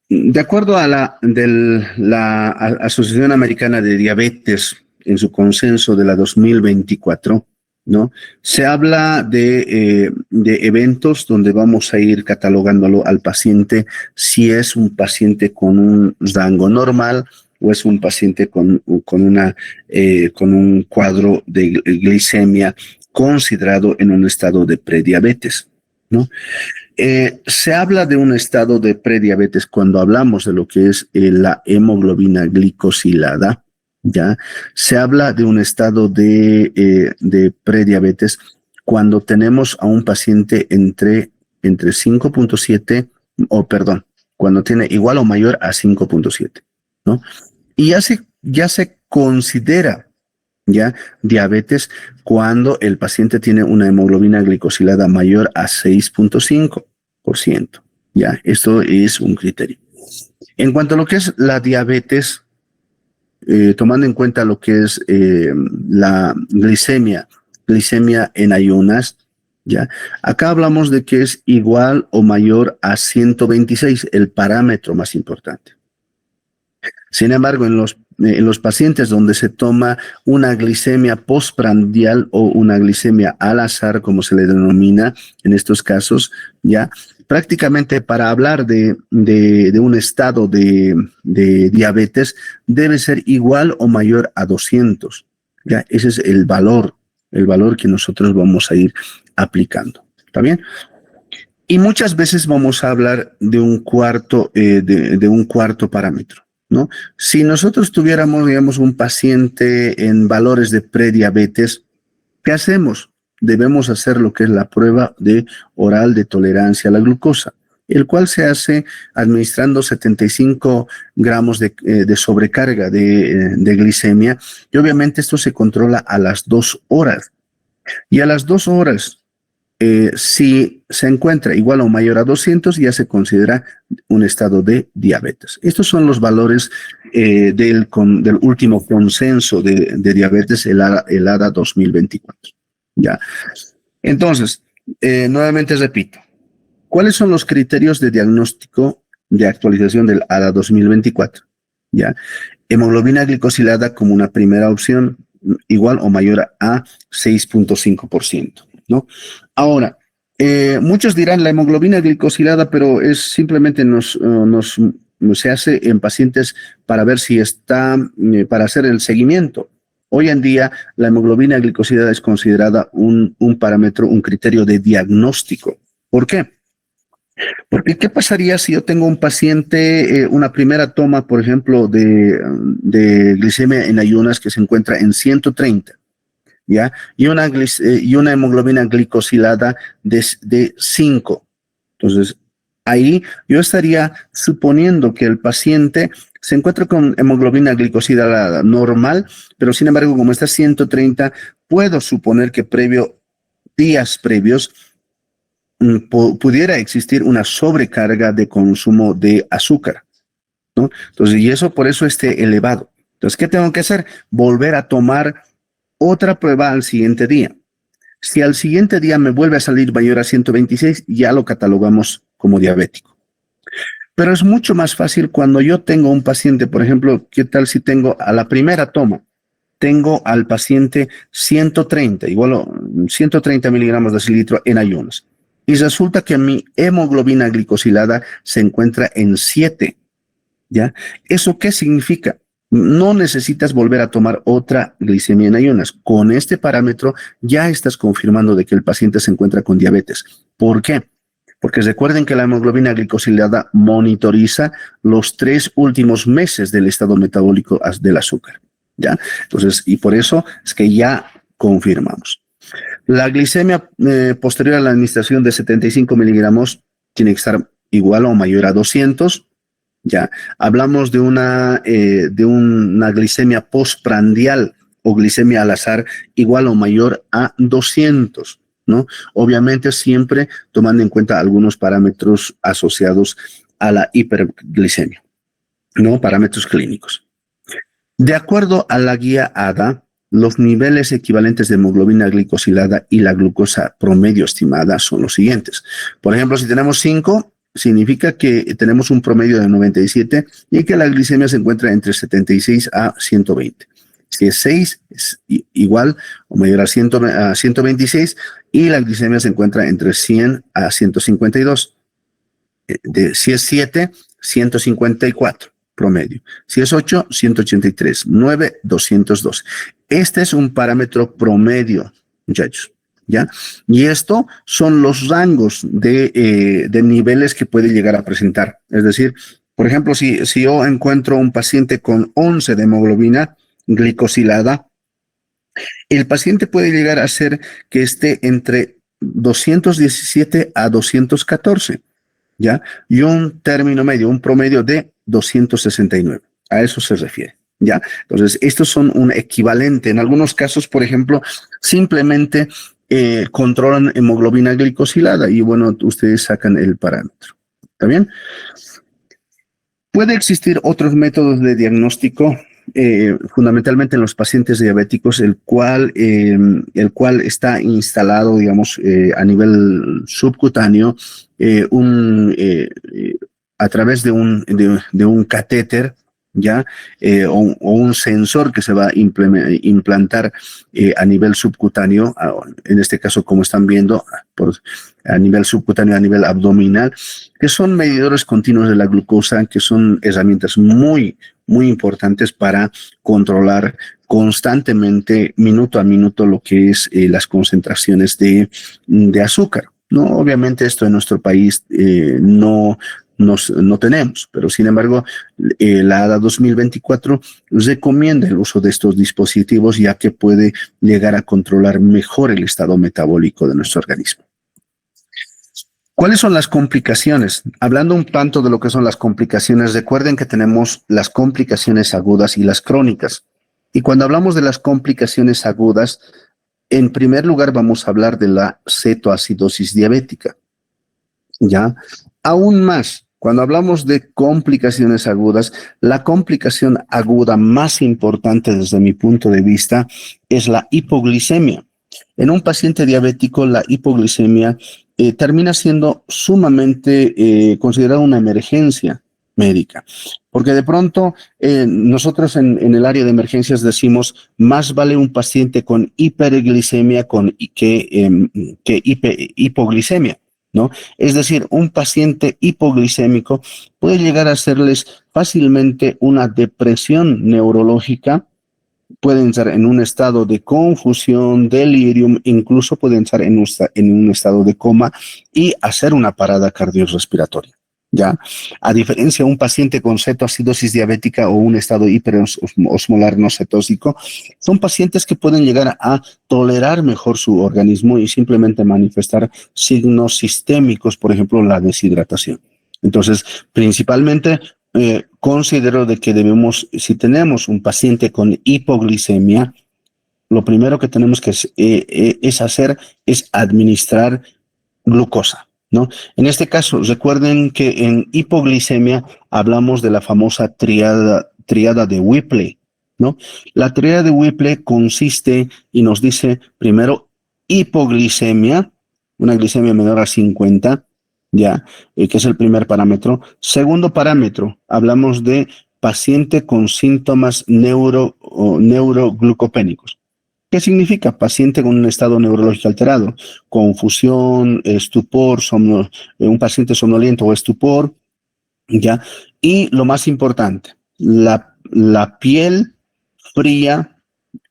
Speaker 2: De acuerdo a la Asociación Americana de Diabetes, en su consenso de la 2024, ¿no? Se habla de eventos donde vamos a ir catalogándolo al paciente, si es un paciente con un rango normal o es un paciente con un cuadro de glicemia considerado en un estado de prediabetes, ¿no? Se habla de un estado de prediabetes cuando hablamos de lo que es la hemoglobina glicosilada, ¿ya? Se habla de un estado de prediabetes cuando tenemos a un paciente entre 5.7, cuando tiene igual o mayor a 5.7, ¿no? Y ya se considera ya diabetes cuando el paciente tiene una hemoglobina glicosilada mayor a 6.5%. Ya, esto es un criterio. En cuanto a lo que es la diabetes, tomando en cuenta lo que es la glicemia en ayunas, ya, acá hablamos de que es igual o mayor a 126, el parámetro más importante. Sin embargo, en los pacientes donde se toma una glicemia postprandial o una glicemia al azar, como se le denomina en estos casos, ya prácticamente para hablar de un estado de diabetes debe ser igual o mayor a 200. Ya, ese es el valor que nosotros vamos a ir aplicando. ¿Está bien? Y muchas veces vamos a hablar de un cuarto parámetro, ¿no? Si nosotros tuviéramos, digamos, un paciente en valores de prediabetes, ¿qué hacemos? Debemos hacer lo que es la prueba oral de tolerancia a la glucosa, el cual se hace administrando 75 gramos de sobrecarga de glicemia, y obviamente esto se controla a las 2 horas. Y a las 2 horas si se encuentra igual o mayor a 200, ya se considera un estado de diabetes. Estos son los valores del último consenso de diabetes, el ADA 2024. Ya. Entonces, nuevamente repito, ¿cuáles son los criterios de diagnóstico de actualización del ADA 2024? ¿Ya? Hemoglobina glicosilada como una primera opción, igual o mayor a 6.5%, ¿no? Ahora, muchos dirán la hemoglobina glicosilada, pero es simplemente se hace en pacientes para ver si está, para hacer el seguimiento. Hoy en día, la hemoglobina glicosilada es considerada un parámetro, un criterio de diagnóstico. ¿Por qué? Porque, ¿qué pasaría si yo tengo un paciente, una primera toma, por ejemplo, de glicemia en ayunas que se encuentra en 130, ¿ya? Y una hemoglobina glicosilada de 5. Entonces, ahí yo estaría suponiendo que el paciente se encuentra con hemoglobina glicosilada normal, pero sin embargo, como está 130, puedo suponer que días previos, pudiera existir una sobrecarga de consumo de azúcar, ¿no? Entonces, y eso por eso esté elevado. Entonces, ¿qué tengo que hacer? Volver a tomar otra prueba al siguiente día. Si al siguiente día me vuelve a salir mayor a 126, ya lo catalogamos como diabético. Pero es mucho más fácil cuando yo tengo un paciente, por ejemplo, ¿qué tal si tengo a la primera toma? Tengo al paciente 130, igual 130 miligramos de cilitro en ayunas. Y resulta que mi hemoglobina glicosilada se encuentra en 7, ¿ya? ¿Eso qué significa? No necesitas volver a tomar otra glicemia en ayunas. Con este parámetro ya estás confirmando de que el paciente se encuentra con diabetes. ¿Por qué? Porque recuerden que la hemoglobina glicosilada monitoriza los 3 últimos meses del estado metabólico del azúcar, ¿ya? Entonces, y por eso es que ya confirmamos. La glicemia posterior a la administración de 75 miligramos tiene que estar igual o mayor a 200. Ya hablamos de una glicemia postprandial o glicemia al azar igual o mayor a 200, ¿no? Obviamente siempre tomando en cuenta algunos parámetros asociados a la hiperglicemia, ¿no? Parámetros clínicos. De acuerdo a la guía ADA, los niveles equivalentes de hemoglobina glicosilada y la glucosa promedio estimada son los siguientes. Por ejemplo, si tenemos 5, significa que tenemos un promedio de 97 y que la glicemia se encuentra entre 76 a 120. Si es 6, es igual o mayor a 126 y la glicemia se encuentra entre 100 a 152. Si es 7, 154 promedio. Si es 8, 183. 9, 202. Este es un parámetro promedio, muchachos, ¿ya? Y esto son los rangos de niveles que puede llegar a presentar. Es decir, por ejemplo, si yo encuentro un paciente con 11 de hemoglobina glicosilada, el paciente puede llegar a ser que esté entre 217 a 214, ¿ya? Y un término medio, un promedio de 269. A eso se refiere, ¿ya? Entonces, estos son un equivalente. En algunos casos, por ejemplo, simplemente controlan hemoglobina glicosilada y, bueno, ustedes sacan el parámetro. ¿Está bien? Puede existir otros métodos de diagnóstico, fundamentalmente en los pacientes diabéticos, el cual está instalado, digamos, a nivel subcutáneo, a través de un catéter, ¿ya? O un sensor que se va a implantar a nivel subcutáneo, en este caso, como están viendo, a nivel subcutáneo, a nivel abdominal, que son medidores continuos de la glucosa, que son herramientas muy, muy importantes para controlar constantemente, minuto a minuto, lo que es las concentraciones de azúcar, ¿no? Obviamente esto en nuestro país no tenemos, pero sin embargo la ADA 2024 recomienda el uso de estos dispositivos ya que puede llegar a controlar mejor el estado metabólico de nuestro organismo. ¿Cuáles son las complicaciones? Hablando un tanto de lo que son las complicaciones, recuerden que tenemos las complicaciones agudas y las crónicas. Y cuando hablamos de las complicaciones agudas, En primer lugar, vamos a hablar de la cetoacidosis diabética. ¿Ya? Aún más, cuando hablamos de complicaciones agudas, la complicación aguda más importante desde mi punto de vista es la hipoglicemia. En un paciente diabético, la hipoglicemia termina siendo sumamente considerada una emergencia médica, porque de pronto nosotros en el área de emergencias decimos más vale un paciente con hiperglicemia que hipoglicemia, ¿no? Es decir, un paciente hipoglicémico puede llegar a hacerles fácilmente una depresión neurológica, pueden estar en un estado de confusión, delirium, incluso pueden estar en un estado de coma y hacer una parada cardiorrespiratoria. ¿Ya? A diferencia de un paciente con cetoacidosis diabética o un estado hiperosmolar no cetósico, son pacientes que pueden llegar a tolerar mejor su organismo y simplemente manifestar signos sistémicos, por ejemplo, la deshidratación. Entonces, principalmente considero de que debemos, si tenemos un paciente con hipoglicemia, lo primero que tenemos que hacer es administrar glucosa, ¿no? En este caso, recuerden que en hipoglicemia hablamos de la famosa triada de Whipple, ¿no? La triada de Whipple consiste y nos dice primero hipoglicemia, una glicemia menor a 50, ya, que es el primer parámetro. Segundo parámetro, hablamos de paciente con síntomas neuroglucopénicos. ¿Qué significa? Paciente con un estado neurológico alterado, confusión, estupor, un paciente somnoliento o estupor, ¿ya? Y lo más importante, la piel fría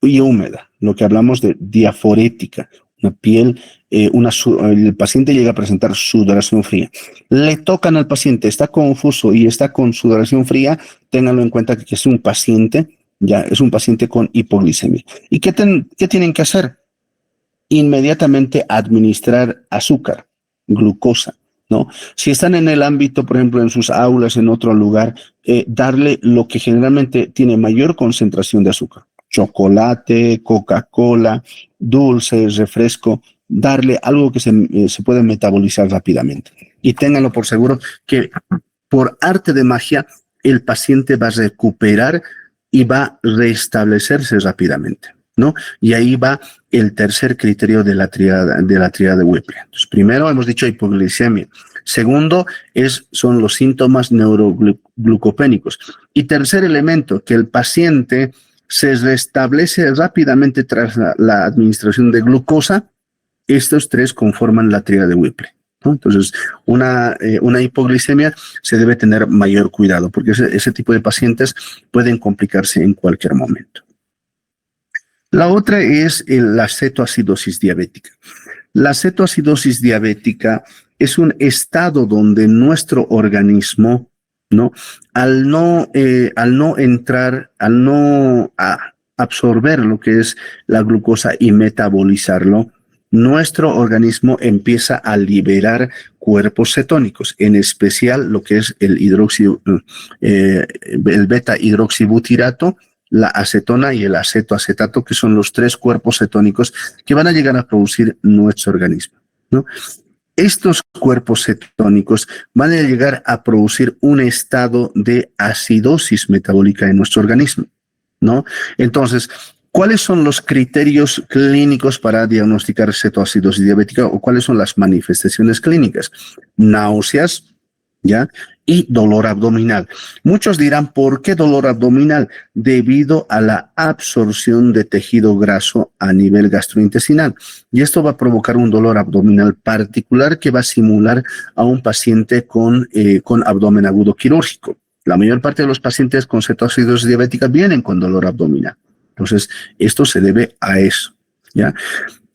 Speaker 2: y húmeda, lo que hablamos de diaforética, una piel, el paciente llega a presentar sudoración fría. Le tocan al paciente, está confuso y está con sudoración fría, ténganlo en cuenta que es un paciente, ya es un paciente con hipoglicemia. ¿Y qué tienen que hacer? Inmediatamente administrar azúcar, glucosa, ¿no? Si están en el ámbito, por ejemplo, en sus aulas, en otro lugar, darle lo que generalmente tiene mayor concentración de azúcar. Chocolate, Coca-Cola, dulces, refresco, darle algo que se puede metabolizar rápidamente. Y ténganlo por seguro que por arte de magia el paciente va a recuperar y va a restablecerse rápidamente, ¿no? Y ahí va el tercer criterio de la triada de Whipple. Entonces, primero hemos dicho hipoglicemia. Segundo son los síntomas neuroglucopénicos. Y tercer elemento, que el paciente se restablece rápidamente tras la administración de glucosa. Estos tres conforman la triada de Whipple, ¿no? Entonces, una hipoglicemia se debe tener mayor cuidado porque ese tipo de pacientes pueden complicarse en cualquier momento. La otra es la cetoacidosis diabética. La cetoacidosis diabética es un estado donde nuestro organismo, ¿no? Al no absorber lo que es la glucosa y metabolizarlo, nuestro organismo empieza a liberar cuerpos cetónicos, en especial lo que es el beta hidroxibutirato, la acetona y el acetoacetato, que son los tres cuerpos cetónicos que van a llegar a producir nuestro organismo, ¿no? Estos cuerpos cetónicos van a llegar a producir un estado de acidosis metabólica en nuestro organismo, ¿no? Entonces, ¿cuáles son los criterios clínicos para diagnosticar cetoacidosis diabética o cuáles son las manifestaciones clínicas? Náuseas, ¿ya? Y dolor abdominal. Muchos dirán, ¿por qué dolor abdominal? Debido a la absorción de tejido graso a nivel gastrointestinal. Y esto va a provocar un dolor abdominal particular que va a simular a un paciente con abdomen agudo quirúrgico. La mayor parte de los pacientes con cetoacidosis diabética vienen con dolor abdominal. Entonces, esto se debe a eso, ¿ya?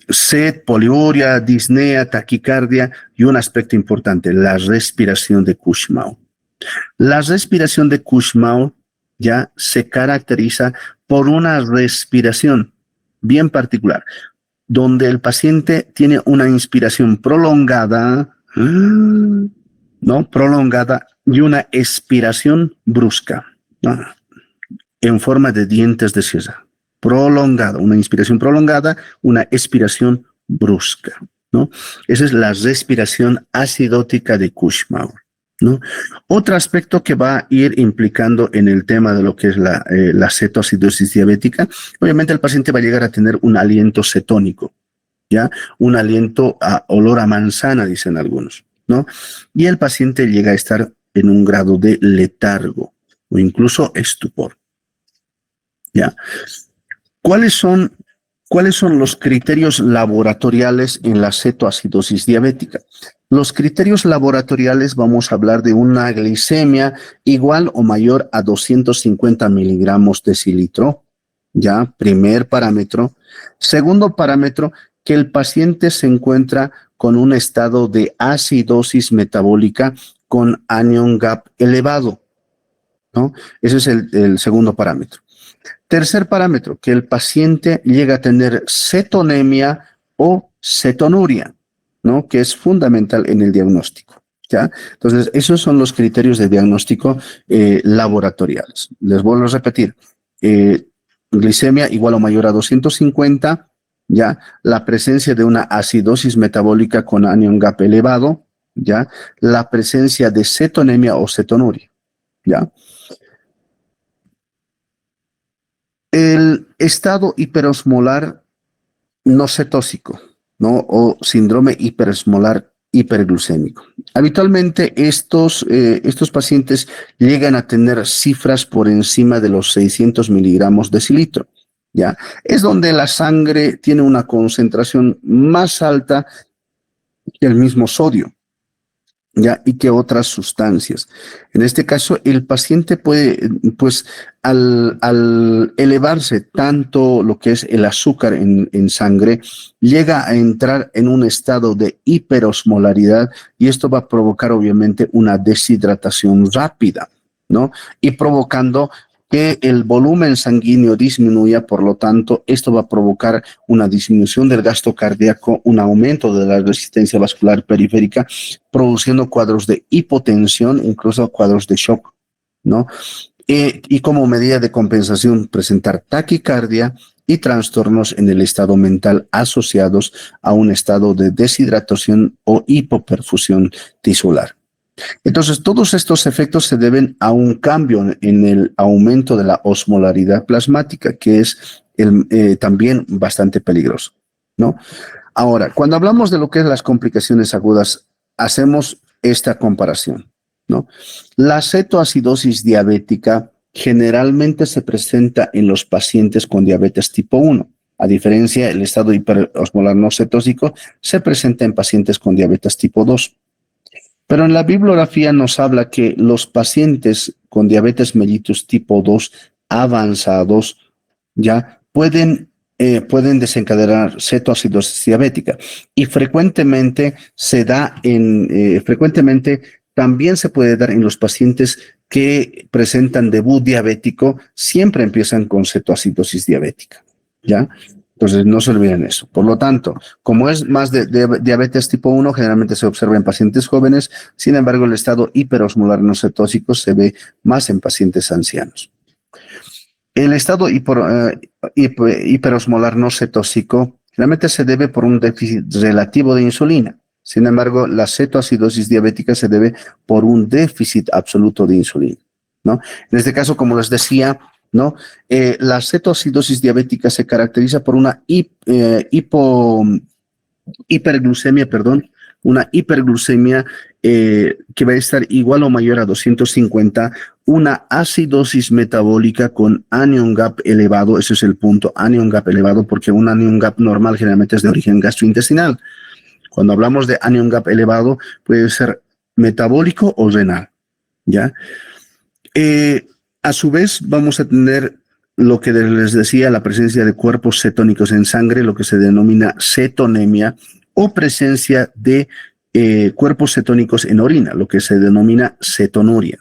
Speaker 2: Sed, poliuria, disnea, taquicardia y un aspecto importante, la respiración de Kussmaul. La respiración de Kussmaul ya se caracteriza por una respiración bien particular, donde el paciente tiene una inspiración prolongada, ¿no? Prolongada y una expiración brusca, ¿no? En forma de dientes de sierra. prolongada, una inspiración prolongada, una expiración brusca, ¿no? Esa es la respiración acidótica de Kussmaul, ¿no? Otro aspecto que va a ir implicando en el tema de lo que es la cetoacidosis diabética, obviamente el paciente va a llegar a tener un aliento cetónico, ¿ya? Un aliento a olor a manzana, dicen algunos, ¿no? Y el paciente llega a estar en un grado de letargo o incluso estupor, ¿ya? ¿Cuáles son, ¿Cuáles son los criterios laboratoriales en la cetoacidosis diabética? Los criterios laboratoriales vamos a hablar de una glicemia igual o mayor a 250 miligramos decilitro, ya, primer parámetro. Segundo parámetro, que el paciente se encuentra con un estado de acidosis metabólica con anion gap elevado, ¿no? Ese es el segundo parámetro. Tercer parámetro, que el paciente llega a tener cetonemia o cetonuria, ¿no? Que es fundamental en el diagnóstico, ¿ya? Entonces, esos son los criterios de diagnóstico laboratoriales. Les vuelvo a repetir, glicemia igual o mayor a 250, ¿ya? La presencia de una acidosis metabólica con anion gap elevado, ¿ya? La presencia de cetonemia o cetonuria, ¿ya? El estado hiperosmolar no cetóxico, ¿no? O síndrome hiperosmolar hiperglucémico. Habitualmente estos pacientes llegan a tener cifras por encima de los 600 miligramos decilitro, ¿ya? Es donde la sangre tiene una concentración más alta que el mismo sodio, ¿ya? Y que otras sustancias. En este caso, el paciente puede, pues, al elevarse tanto lo que es el azúcar en sangre, llega a entrar en un estado de hiperosmolaridad y esto va a provocar, obviamente, una deshidratación rápida, ¿no? Y provocando que el volumen sanguíneo disminuya, por lo tanto, esto va a provocar una disminución del gasto cardíaco, un aumento de la resistencia vascular periférica, produciendo cuadros de hipotensión, incluso cuadros de shock, ¿no? Y como medida de compensación, presentar taquicardia y trastornos en el estado mental asociados a un estado de deshidratación o hipoperfusión tisular. Entonces, todos estos efectos se deben a un cambio en el aumento de la osmolaridad plasmática, que es también bastante peligroso, ¿no? Ahora, cuando hablamos de lo que es las complicaciones agudas, hacemos esta comparación, ¿no? La cetoacidosis diabética generalmente se presenta en los pacientes con diabetes tipo 1. A diferencia, el estado hiperosmolar no cetóxico se presenta en pacientes con diabetes tipo 2. Pero en la bibliografía nos habla que los pacientes con diabetes mellitus tipo 2 avanzados ya pueden desencadenar cetoacidosis diabética y frecuentemente frecuentemente también se puede dar en los pacientes que presentan debut diabético, siempre empiezan con cetoacidosis diabética, ¿ya? Entonces, no se olviden eso. Por lo tanto, como es más de diabetes tipo 1, generalmente se observa en pacientes jóvenes, sin embargo, el estado hiperosmolar no cetóxico se ve más en pacientes ancianos. El estado hiperosmolar no cetóxico generalmente se debe por un déficit relativo de insulina. Sin embargo, la cetoacidosis diabética se debe por un déficit absoluto de insulina, ¿no? En este caso, como les decía, ¿no? La cetoacidosis diabética se caracteriza por una hiperglucemia, perdón, una hiperglucemia que va a estar igual o mayor a 250, una acidosis metabólica con anion gap elevado, ese es el punto, anion gap elevado, porque un anion gap normal generalmente es de origen gastrointestinal. Cuando hablamos de anion gap elevado, puede ser metabólico o renal, ¿ya? A su vez, vamos a tener lo que les decía, la presencia de cuerpos cetónicos en sangre, lo que se denomina cetonemia, o presencia de cuerpos cetónicos en orina, lo que se denomina cetonuria,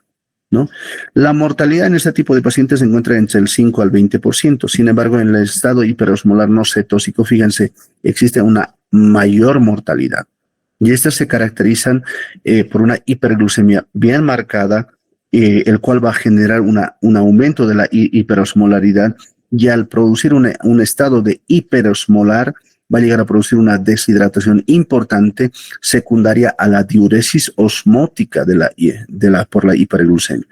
Speaker 2: ¿no? La mortalidad en este tipo de pacientes se encuentra entre el 5 al 20%. Sin embargo, en el estado hiperosmolar no cetóxico, fíjense, existe una mayor mortalidad. Y estas se caracterizan por una hiperglucemia bien marcada, el cual va a generar un aumento de la hiperosmolaridad y al producir un estado de hiperosmolar, va a llegar a producir una deshidratación importante secundaria a la diuresis osmótica por la hiperglucemia.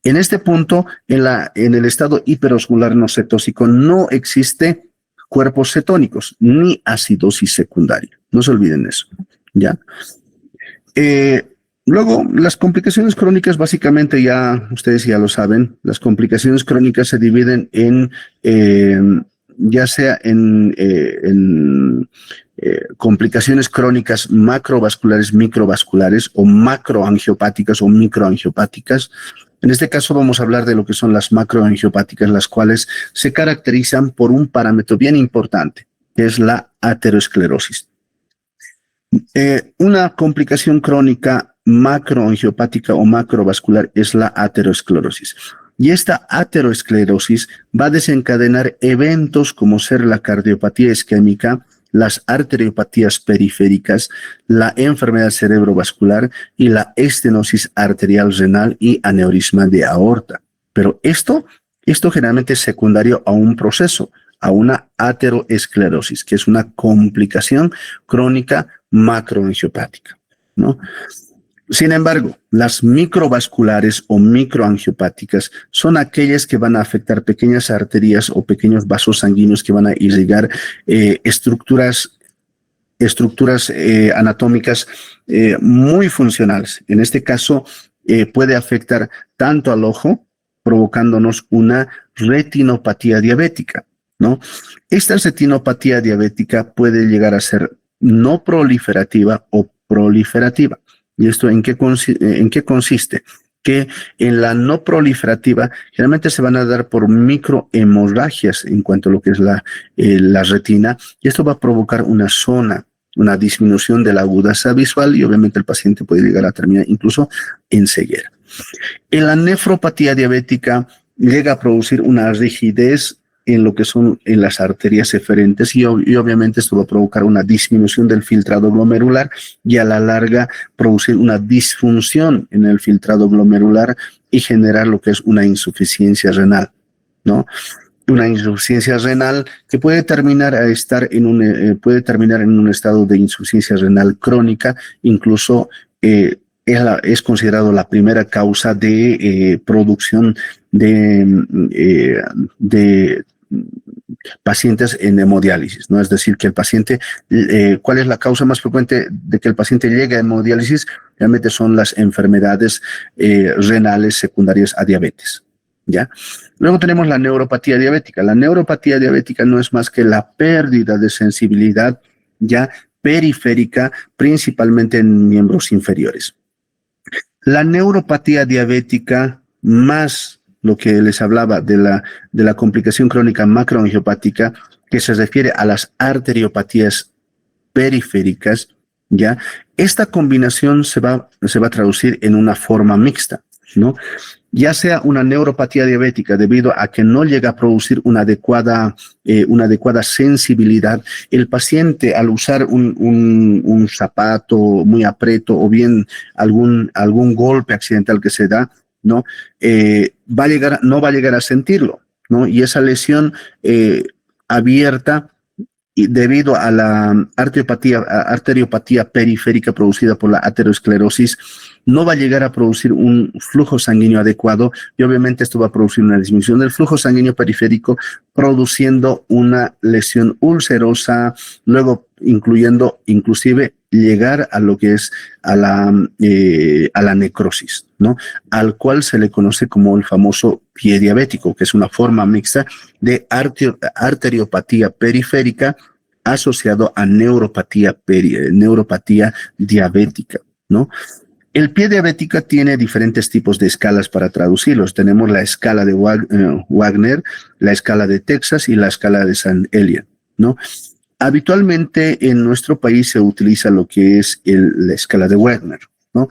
Speaker 2: En este punto, en el estado hiperosmolar no cetósico, no existe cuerpos cetónicos ni acidosis secundaria. No se olviden eso, ¿ya? Luego, las complicaciones crónicas, básicamente ya ustedes ya lo saben, las complicaciones crónicas se dividen en, ya sea en complicaciones crónicas macrovasculares, microvasculares o macroangiopáticas o microangiopáticas. En este caso vamos a hablar de lo que son las macroangiopáticas, las cuales se caracterizan por un parámetro bien importante, que es la aterosclerosis. Una complicación crónica macroangiopática o macrovascular es la aterosclerosis. Y esta aterosclerosis va a desencadenar eventos como ser la cardiopatía isquémica, las arteriopatías periféricas, la enfermedad cerebrovascular y la estenosis arterial renal y aneurisma de aorta. Pero esto generalmente es secundario a un proceso, a una aterosclerosis, que es una complicación crónica macroangiopática, ¿no? Sin embargo, las microvasculares o microangiopáticas son aquellas que van a afectar pequeñas arterias o pequeños vasos sanguíneos que van a irrigar estructuras anatómicas muy funcionales. En este caso, puede afectar tanto al ojo, provocándonos una retinopatía diabética, ¿no? Esta retinopatía diabética puede llegar a ser no proliferativa o proliferativa. ¿Y esto en qué consiste? Que en la no proliferativa generalmente se van a dar por microhemorragias en cuanto a lo que es la retina, y esto va a provocar una disminución de la agudeza visual, y obviamente el paciente puede llegar a terminar incluso en ceguera. En la nefropatía diabética llega a producir una rigidez en lo que son en las arterias eferentes y obviamente esto va a provocar una disminución del filtrado glomerular y a la larga producir una disfunción en el filtrado glomerular y generar lo que es una insuficiencia renal, ¿no? Una insuficiencia renal que puede terminar en un estado de insuficiencia renal crónica, incluso es considerado la primera causa de producción de pacientes en hemodiálisis, ¿no? Es decir, que el paciente, ¿cuál es la causa más frecuente de que el paciente llegue a hemodiálisis? Realmente son las enfermedades renales secundarias a diabetes, ¿ya? Luego tenemos la neuropatía diabética. La neuropatía diabética no es más que la pérdida de sensibilidad ya periférica, principalmente en miembros inferiores. La neuropatía diabética más lo que les hablaba de la complicación crónica macroangiopática, que se refiere a las arteriopatías periféricas, ¿ya? Esta combinación se va a traducir en una forma mixta, ¿no? Ya sea una neuropatía diabética debido a que no llega a producir una adecuada sensibilidad, el paciente al usar un zapato muy apreto o bien algún golpe accidental que se da, ¿no? No va a llegar a sentirlo, ¿no? Y esa lesión abierta y debido a la arteriopatía periférica producida por la aterosclerosis, no va a llegar a producir un flujo sanguíneo adecuado y obviamente esto va a producir una disminución del flujo sanguíneo periférico, produciendo una lesión ulcerosa, luego inclusive llegar a lo que es a la necrosis, ¿no? Al cual se le conoce como el famoso pie diabético, que es una forma mixta de arteriopatía periférica asociado a neuropatía diabética, ¿no? El pie diabética tiene diferentes tipos de escalas para traducirlos. Tenemos la escala de Wagner, la escala de Texas y la escala de St. Eliot, ¿no? Habitualmente en nuestro país se utiliza lo que es la escala de Wagner, ¿no?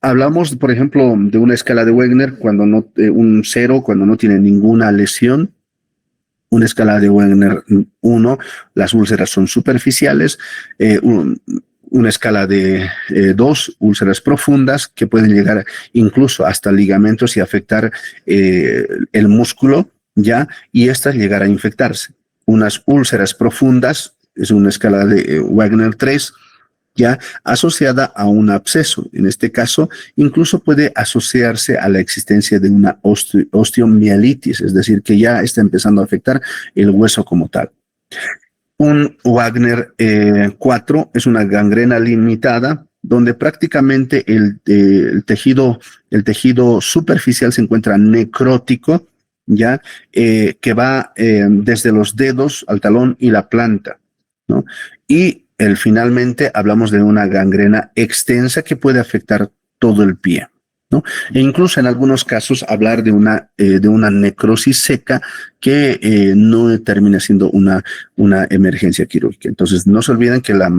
Speaker 2: Hablamos, por ejemplo, de una escala de Wagner cuando un 0 cuando no tiene ninguna lesión. Una escala de Wagner 1, las úlceras son superficiales. Una escala de 2, úlceras profundas que pueden llegar incluso hasta ligamentos y afectar el músculo, ¿ya? Y estas llegar a infectarse. Unas úlceras profundas, es una escala de Wagner 3, ya asociada a un absceso. En este caso, incluso puede asociarse a la existencia de una osteomielitis, es decir, que ya está empezando a afectar el hueso como tal. Un Wagner 4 es una gangrena limitada, donde prácticamente el tejido superficial se encuentra necrótico, ya que va desde los dedos al talón y la planta, ¿no? Y finalmente hablamos de una gangrena extensa que puede afectar todo el pie, ¿no? E incluso en algunos casos hablar de una necrosis seca que no termina siendo una emergencia quirúrgica. Entonces, no se olviden que la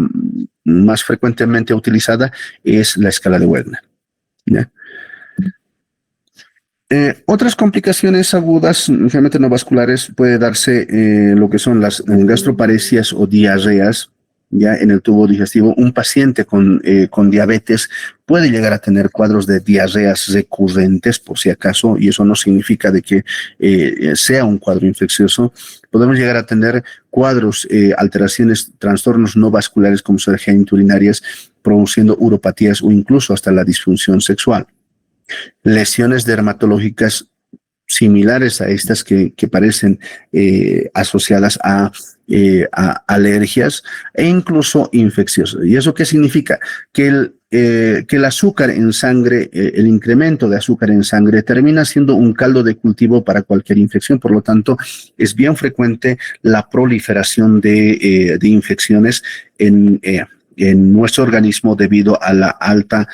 Speaker 2: más frecuentemente utilizada es la escala de Wagner, ¿ya? Otras complicaciones agudas, realmente no vasculares, puede darse lo que son las gastroparesias o diarreas, ya en el tubo digestivo. Un paciente con diabetes puede llegar a tener cuadros de diarreas recurrentes, por si acaso, y eso no significa de que sea un cuadro infeccioso. Podemos llegar a tener cuadros, alteraciones, trastornos no vasculares como ser geniturinarias, produciendo uropatías o incluso hasta la disfunción sexual. Lesiones dermatológicas similares a estas que parecen asociadas a alergias e incluso infecciosas. ¿Y eso qué significa? Que el azúcar en sangre, el incremento de azúcar en sangre termina siendo un caldo de cultivo para cualquier infección. Por lo tanto, es bien frecuente la proliferación de infecciones en nuestro organismo debido a la alta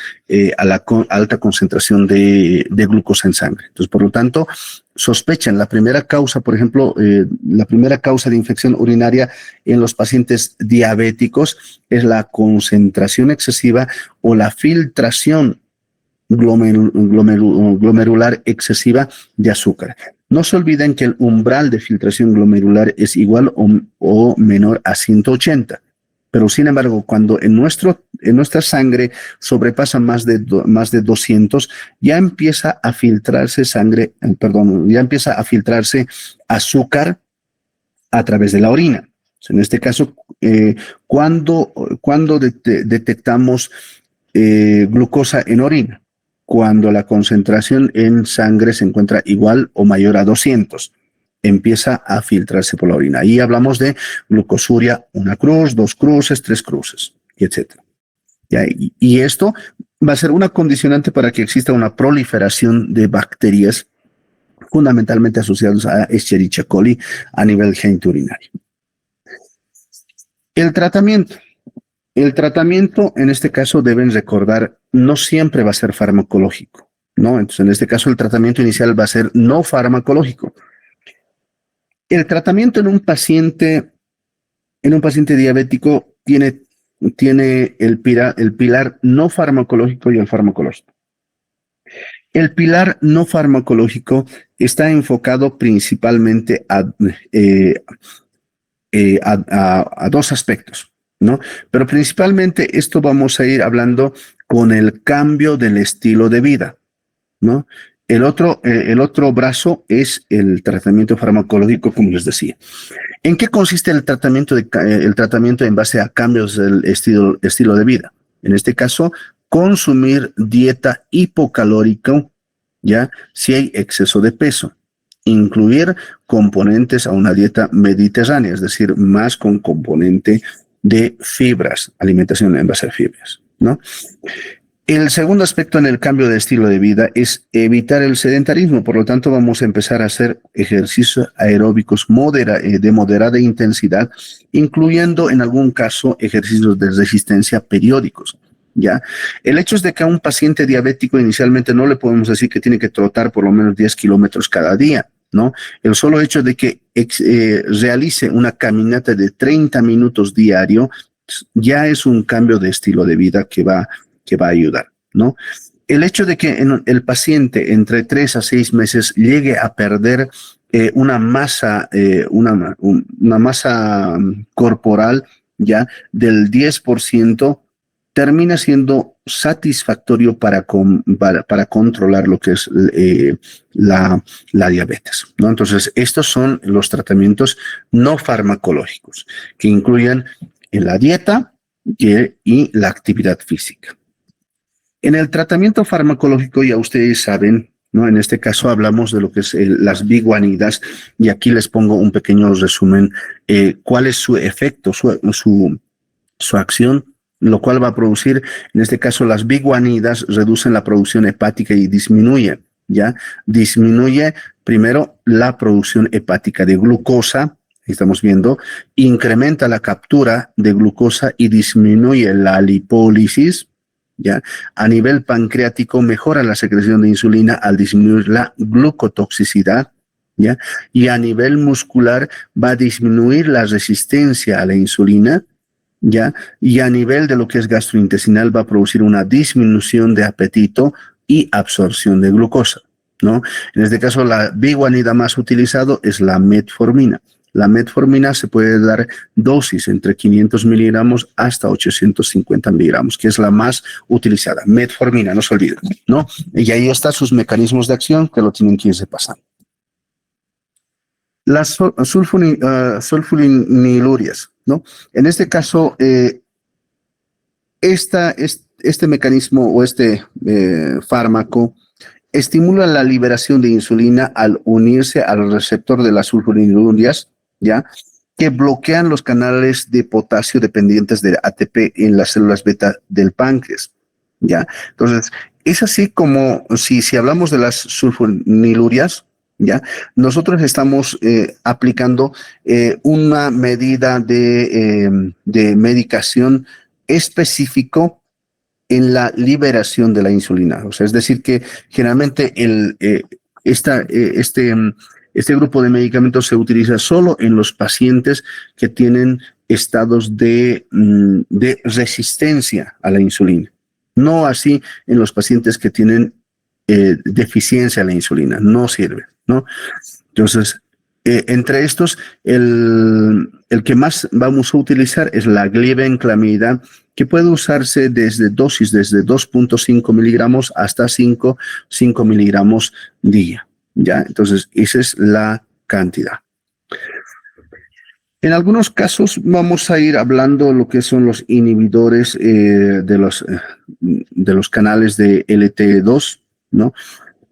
Speaker 2: concentración de glucosa en sangre. Entonces, por lo tanto, sospechan la primera causa, por ejemplo, la primera causa de infección urinaria en los pacientes diabéticos es la concentración excesiva o la filtración glomerular excesiva de azúcar. No se olviden que el umbral de filtración glomerular es igual o menor a 180. Pero sin embargo, cuando en nuestra sangre sobrepasa más de 200, ya empieza a filtrarse ya empieza a filtrarse azúcar a través de la orina. En este caso, cuando detectamos glucosa en orina, cuando la concentración en sangre se encuentra igual o mayor a 200. Empieza a filtrarse por la orina. Ahí hablamos de glucosuria, 1 cruz, 2 cruces, 3 cruces, etc. Y esto va a ser una condicionante para que exista una proliferación de bacterias fundamentalmente asociadas a Escherichia coli a nivel genitourinario. El tratamiento. El tratamiento, en este caso, deben recordar, no siempre va a ser farmacológico, ¿no? Entonces, en este caso, el tratamiento inicial va a ser no farmacológico. El tratamiento en un paciente diabético tiene el pilar no farmacológico y el farmacológico. El pilar no farmacológico está enfocado principalmente a dos aspectos, ¿no? Pero principalmente esto vamos a ir hablando con el cambio del estilo de vida, ¿no? El otro brazo es el tratamiento farmacológico, como les decía. ¿En qué consiste el tratamiento en base a cambios del estilo de vida? En este caso, consumir dieta hipocalórica, ¿ya? Si hay exceso de peso. Incluir componentes a una dieta mediterránea, es decir, más con componente de fibras, alimentación en base a fibras, ¿no? El segundo aspecto en el cambio de estilo de vida es evitar el sedentarismo. Por lo tanto, vamos a empezar a hacer ejercicios aeróbicos de moderada intensidad, incluyendo en algún caso ejercicios de resistencia periódicos. ¿Ya? El hecho es de que a un paciente diabético inicialmente no le podemos decir que tiene que trotar por lo menos 10 kilómetros cada día, ¿no? El solo hecho de que realice una caminata de 30 minutos diario ya es un cambio de estilo de vida que va a ayudar, ¿no? El hecho de que el paciente entre 3 a 6 meses llegue a perder una masa corporal ya del 10%, termina siendo satisfactorio para controlar lo que es la diabetes, ¿no? Entonces, estos son los tratamientos no farmacológicos que incluyen en la dieta y la actividad física. En el tratamiento farmacológico, ya ustedes saben, ¿no? En este caso hablamos de lo que es las biguanidas, y aquí les pongo un pequeño resumen, cuál es su efecto, su acción, lo cual va a producir, en este caso, las biguanidas reducen la producción hepática y disminuye primero la producción hepática de glucosa, estamos viendo, incrementa la captura de glucosa y disminuye la lipólisis, ¿ya? A nivel pancreático mejora la secreción de insulina al disminuir la glucotoxicidad, ¿ya? Y a nivel muscular va a disminuir la resistencia a la insulina, ¿ya? Y a nivel de lo que es gastrointestinal va a producir una disminución de apetito y absorción de glucosa, ¿no? En este caso, la biguanida más utilizado es la metformina. La metformina se puede dar dosis entre 500 miligramos hasta 850 miligramos, que es la más utilizada. Metformina, no se olviden, ¿no? Y ahí están sus mecanismos de acción que lo tienen que irse pasando. Las sulfonilurias, ¿no? En este caso, este mecanismo o este fármaco estimula la liberación de insulina al unirse al receptor de las sulfonilurias, ¿ya? Que bloquean los canales de potasio dependientes de ATP en las células beta del páncreas, ¿ya? Entonces, es así como si hablamos de las sulfonilurias, ¿ya? Nosotros estamos aplicando una medida de medicación específico en la liberación de la insulina. O sea, es decir, que generalmente este grupo de medicamentos se utiliza solo en los pacientes que tienen estados de resistencia a la insulina. No así en los pacientes que tienen deficiencia a la insulina. No sirve, ¿no? Entonces, entre estos, el que más vamos a utilizar es la glibenclamida, que puede usarse desde dosis desde 2.5 miligramos hasta 5 miligramos día, ¿ya? Entonces, esa es la cantidad. En algunos casos vamos a ir hablando lo que son los inhibidores de los canales de LT2, ¿no?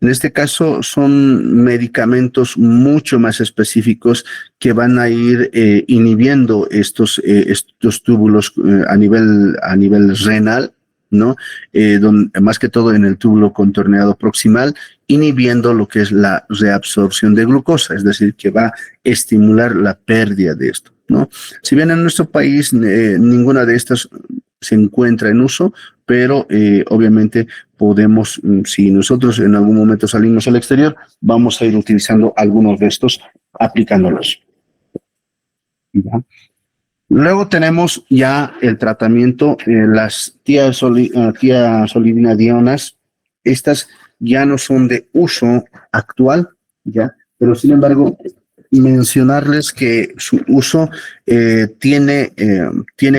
Speaker 2: En este caso son medicamentos mucho más específicos que van a ir inhibiendo estos túbulos a nivel renal, ¿no? Más que todo en el túbulo contorneado proximal, inhibiendo lo que es la reabsorción de glucosa, es decir, que va a estimular la pérdida de esto, ¿no? Si bien en nuestro país ninguna de estas se encuentra en uso, pero obviamente podemos, si nosotros en algún momento salimos al exterior, vamos a ir utilizando algunos de estos, aplicándolos. ¿Ya? Luego tenemos ya el tratamiento, las tiazolidinadionas. Estas ya no son de uso actual, ¿ya? Pero sin embargo, mencionarles que su uso tiene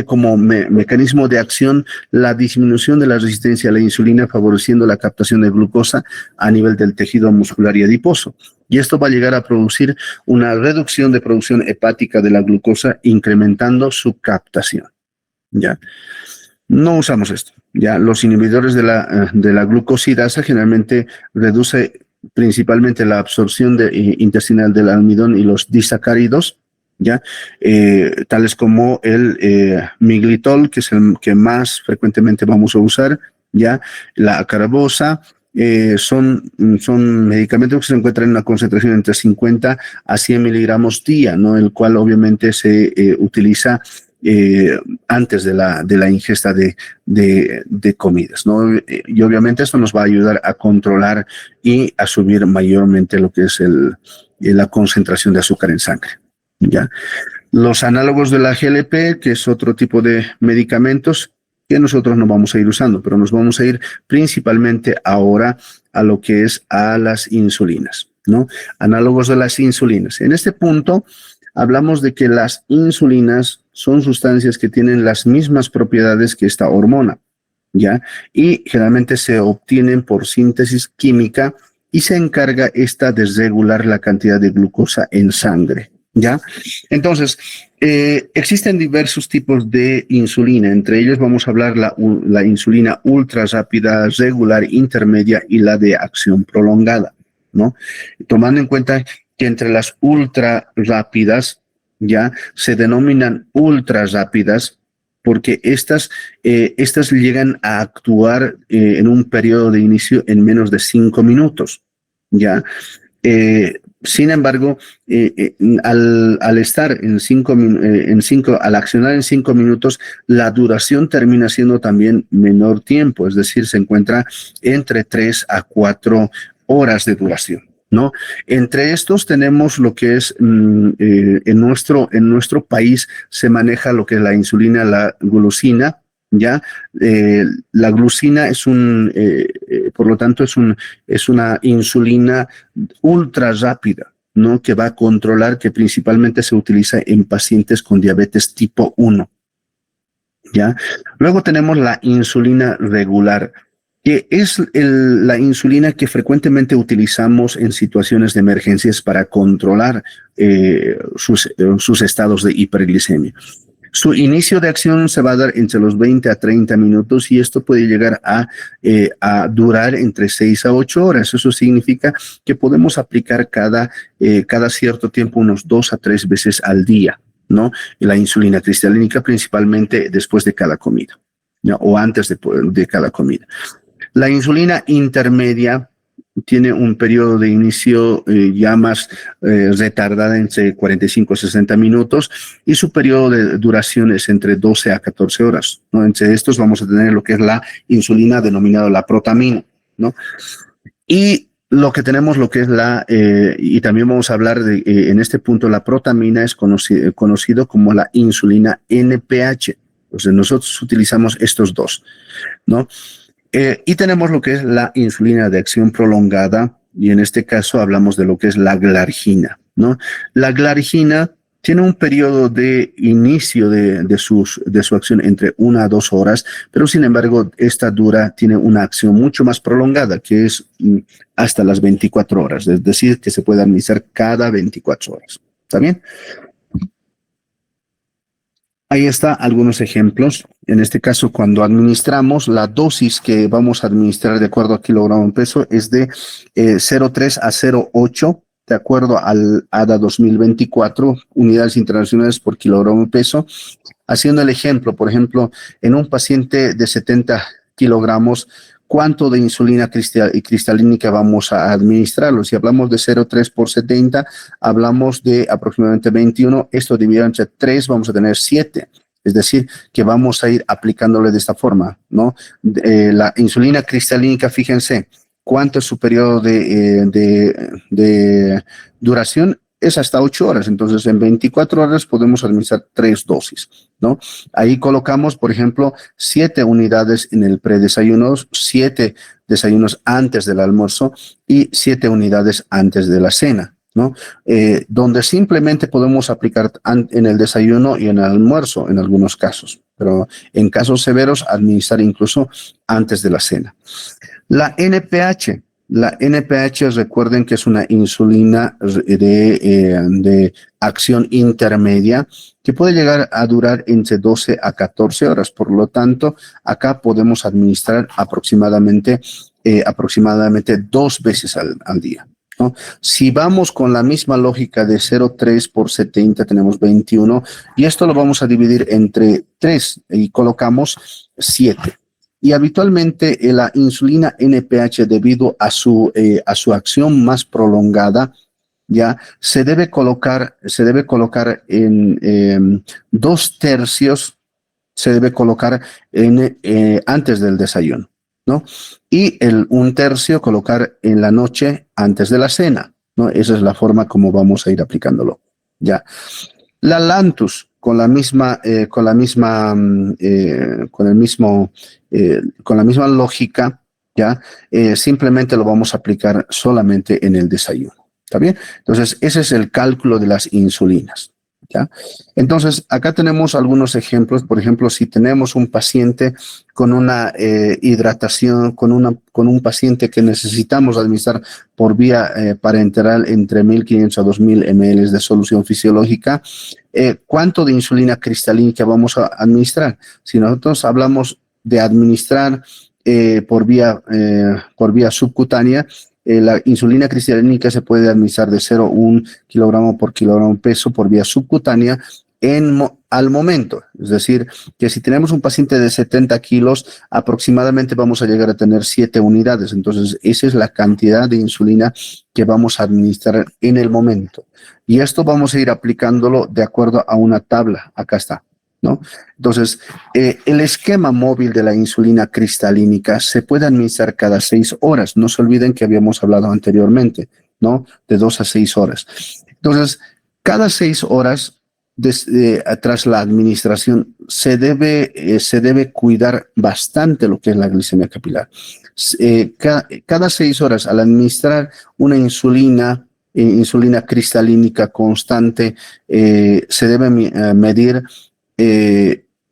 Speaker 2: como mecanismo de acción la disminución de la resistencia a la insulina, favoreciendo la captación de glucosa a nivel del tejido muscular y adiposo. Y esto va a llegar a producir una reducción de producción hepática de la glucosa, incrementando su captación, ¿ya? No usamos esto, ¿ya? Los inhibidores de la glucosidasa generalmente reduce principalmente la absorción intestinal del almidón y los disacáridos, ¿ya? Tales como el miglitol, que es el que más frecuentemente vamos a usar, ¿ya? La acarabosa. Son medicamentos que se encuentran en una concentración entre 50 a 100 miligramos día, ¿no? El cual obviamente se utiliza antes de la ingesta de comidas, ¿no? Y obviamente esto nos va a ayudar a controlar y a subir mayormente lo que es la concentración de azúcar en sangre, ¿ya? Los análogos de la GLP, que es otro tipo de medicamentos que nosotros no vamos a ir usando, pero nos vamos a ir principalmente ahora a lo que es a las insulinas, ¿no? Análogos de las insulinas. En este punto hablamos de que las insulinas son sustancias que tienen las mismas propiedades que esta hormona, ¿ya? Y generalmente se obtienen por síntesis química y se encarga esta de regular la cantidad de glucosa en sangre, ¿ya? Entonces, existen diversos tipos de insulina, entre ellos vamos a hablar la insulina ultra rápida, regular, intermedia y la de acción prolongada, ¿no? Tomando en cuenta que entre las ultra rápidas, ya se denominan ultra rápidas porque estas llegan a actuar en un periodo de inicio en menos de 5 minutos, ¿ya? Sin embargo, al estar al accionar en 5 minutos, la duración termina siendo también menor tiempo, es decir, se encuentra entre 3 a 4 horas de duración, ¿no? Entre estos tenemos lo que es, en nuestro país se maneja lo que es la insulina, la glucina, ¿ya? La glucina por lo tanto, es una insulina ultra rápida, ¿no? Que va a controlar, que principalmente se utiliza en pacientes con diabetes tipo 1, ¿ya? Luego tenemos la insulina regular, que es la insulina que frecuentemente utilizamos en situaciones de emergencias para controlar sus estados de hiperglicemia. Su inicio de acción se va a dar entre los 20 a 30 minutos y esto puede llegar a durar entre 6 a 8 horas. Eso significa que podemos aplicar cada cierto tiempo unos 2 a 3 veces al día, ¿no? La insulina cristalínica principalmente después de cada comida, ¿no? O antes de cada comida. La insulina intermedia tiene un periodo de inicio ya más retardada, entre 45 a 60 minutos, y su periodo de duración es entre 12 a 14 horas, ¿no? Entre estos vamos a tener lo que es la insulina denominada la protamina, ¿no? Y lo que tenemos, lo que es y también vamos a hablar de, en este punto, la protamina es conocido como la insulina NPH. Entonces nosotros utilizamos estos dos, ¿no? Y tenemos lo que es la insulina de acción prolongada, y en este caso hablamos de lo que es la glargina, ¿no? La glargina tiene un periodo de inicio de su acción entre 1 a 2 horas, pero sin embargo esta tiene una acción mucho más prolongada, que es hasta las 24 horas, es decir, que se puede administrar cada 24 horas. ¿Está bien? Ahí está algunos ejemplos. En este caso, cuando administramos, la dosis que vamos a administrar de acuerdo a kilogramo en peso es de 0,3 a 0,8, de acuerdo al ADA 2024, unidades internacionales por kilogramo en peso. Haciendo el ejemplo, por ejemplo, en un paciente de 70 kilogramos, ¿cuánto de insulina cristalínica vamos a administrarlo? Si hablamos de 0,3 por 70, hablamos de aproximadamente 21. Esto dividido entre 3, vamos a tener 7. Es decir, que vamos a ir aplicándole de esta forma, ¿no? La insulina cristalínica, fíjense, ¿cuánto es su periodo de duración? Es hasta 8 horas. Entonces, en 24 horas podemos administrar 3 dosis, ¿no? Ahí colocamos, por ejemplo, 7 unidades en el predesayuno, 7 desayunos antes del almuerzo y 7 unidades antes de la cena, ¿no? Donde simplemente podemos aplicar en el desayuno y en el almuerzo en algunos casos, pero en casos severos administrar incluso antes de la cena. La NPH. La NPH, recuerden que es una insulina de acción intermedia que puede llegar a durar entre 12 a 14 horas. Por lo tanto, acá podemos administrar aproximadamente 2 veces al día, ¿no? Si vamos con la misma lógica de 0,3 por 70, tenemos 21, y esto lo vamos a dividir entre 3 y colocamos 7. Y habitualmente la insulina NPH, debido a su acción más prolongada, ya se debe colocar en 2/3, se debe colocar antes del desayuno, ¿no? Y 1/3 colocar en la noche antes de la cena, ¿no? Esa es la forma como vamos a ir aplicándolo, ya. La Lantus, con la misma lógica, ¿ya? Simplemente lo vamos a aplicar solamente en el desayuno, ¿está bien? Entonces, ese es el cálculo de las insulinas. ¿Ya? Entonces, acá tenemos algunos ejemplos. Por ejemplo, si tenemos un paciente con una hidratación, con un paciente que necesitamos administrar por vía parenteral entre 1.500 a 2.000 ml de solución fisiológica, ¿cuánto de insulina cristalínica vamos a administrar? Si nosotros hablamos de administrar por vía subcutánea, la insulina cristalínica se puede administrar de 0,1 kilogramo por kilogramo peso por vía subcutánea al momento. Es decir, que si tenemos un paciente de 70 kilos, aproximadamente vamos a llegar a tener 7 unidades. Entonces, esa es la cantidad de insulina que vamos a administrar en el momento. Y esto vamos a ir aplicándolo de acuerdo a una tabla. Acá está, ¿no? Entonces, el esquema móvil de la insulina cristalínica se puede administrar cada 6 horas. No se olviden que habíamos hablado anteriormente, ¿no? De 2 a 6 horas. Entonces, cada 6 horas, tras la administración, se debe cuidar bastante lo que es la glicemia capilar. Cada 6 horas, al administrar una insulina cristalínica constante, se debe medir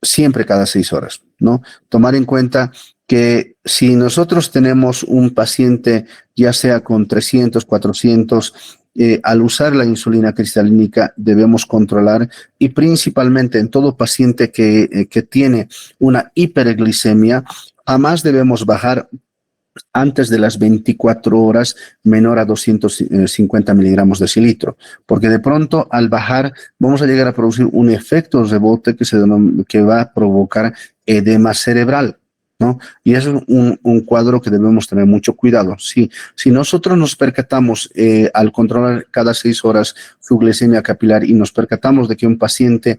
Speaker 2: siempre cada 6 horas, ¿no? Tomar en cuenta que si nosotros tenemos un paciente, ya sea con 300, 400, al usar la insulina cristalínica debemos controlar, y principalmente en todo paciente que tiene una hiperglicemia, jamás debemos bajar antes de las 24 horas menor a 250 miligramos de cilitro, porque de pronto al bajar vamos a llegar a producir un efecto rebote que va a provocar edema cerebral, ¿no? Y eso es un cuadro que debemos tener mucho cuidado. Si nosotros nos percatamos al controlar cada 6 horas su glicemia capilar y nos percatamos de que un paciente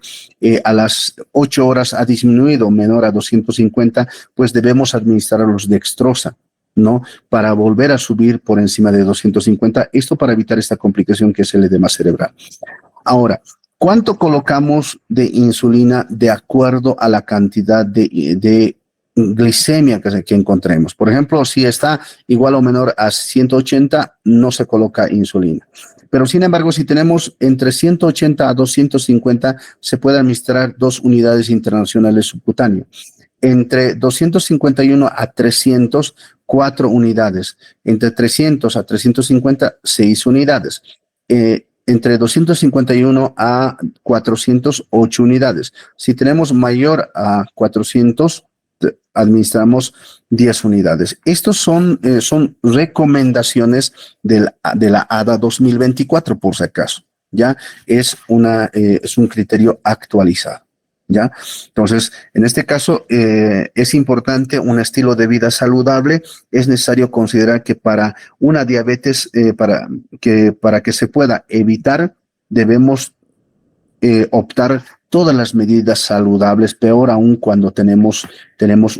Speaker 2: a las 8 horas ha disminuido menor a 250, pues debemos administrarlos dextrosa, ¿no? Para volver a subir por encima de 250, esto para evitar esta complicación que es el edema cerebral. Ahora, ¿cuánto colocamos de insulina de acuerdo a la cantidad de glicemia que encontremos? Por ejemplo, si está igual o menor a 180, no se coloca insulina. Pero sin embargo, si tenemos entre 180 a 250, se puede administrar 2 unidades internacionales subcutáneas. Entre 251 a 300, 4 unidades. Entre 300 a 350, 6 unidades. Entre 251 a 400, 8 unidades. Si tenemos mayor a 400, administramos 10 unidades. Estos son recomendaciones de la ADA 2024, por si acaso. Ya es un criterio actualizado. ¿Ya? Entonces, en este caso, es importante un estilo de vida saludable. Es necesario considerar que para una diabetes, para que se pueda evitar, debemos optar todas las medidas saludables, peor aún cuando tenemos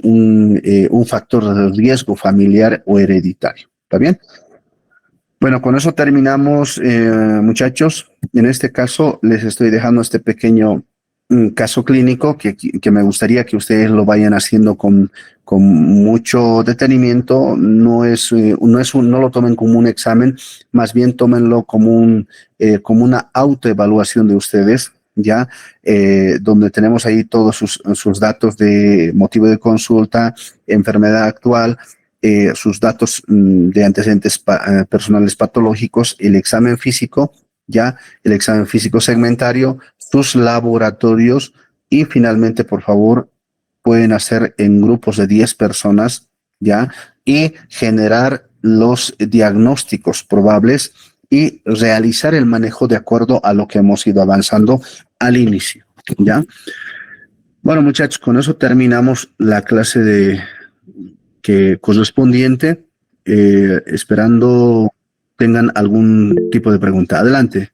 Speaker 2: un factor de riesgo familiar o hereditario. ¿Está bien? Bueno, con eso terminamos, muchachos. En este caso, les estoy dejando este pequeño caso clínico que me gustaría que ustedes lo vayan haciendo con mucho detenimiento. No lo tomen como un examen, más bien tómenlo como una autoevaluación de ustedes, ya, donde tenemos ahí todos sus datos de motivo de consulta, enfermedad actual, sus datos de antecedentes personales patológicos, el examen físico, ya, el examen físico segmentario, sus laboratorios, y finalmente, por favor, pueden hacer en grupos de 10 personas, ya, y generar los diagnósticos probables y realizar el manejo de acuerdo a lo que hemos ido avanzando al inicio, ya. Bueno, muchachos, con eso terminamos la clase que correspondiente, esperando tengan algún tipo de pregunta. Adelante.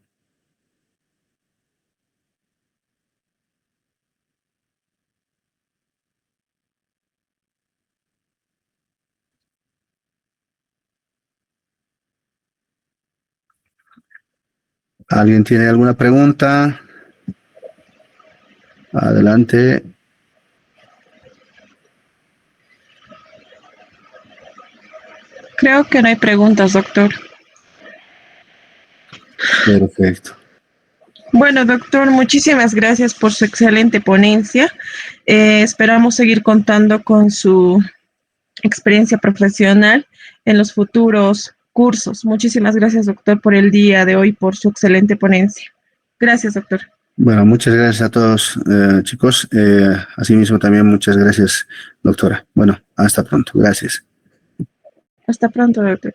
Speaker 2: ¿Alguien tiene alguna pregunta? Adelante.
Speaker 1: Creo que no hay preguntas, doctor.
Speaker 2: Perfecto.
Speaker 1: Bueno, doctor, muchísimas gracias por su excelente ponencia. Esperamos seguir contando con su experiencia profesional en los futuros cursos. Muchísimas gracias, doctor, por el día de hoy, por su excelente ponencia. Gracias, doctor.
Speaker 2: Bueno, muchas gracias a todos, chicos. Asimismo, también muchas gracias, doctora. Bueno, hasta pronto. Gracias.
Speaker 1: Hasta pronto, doctor.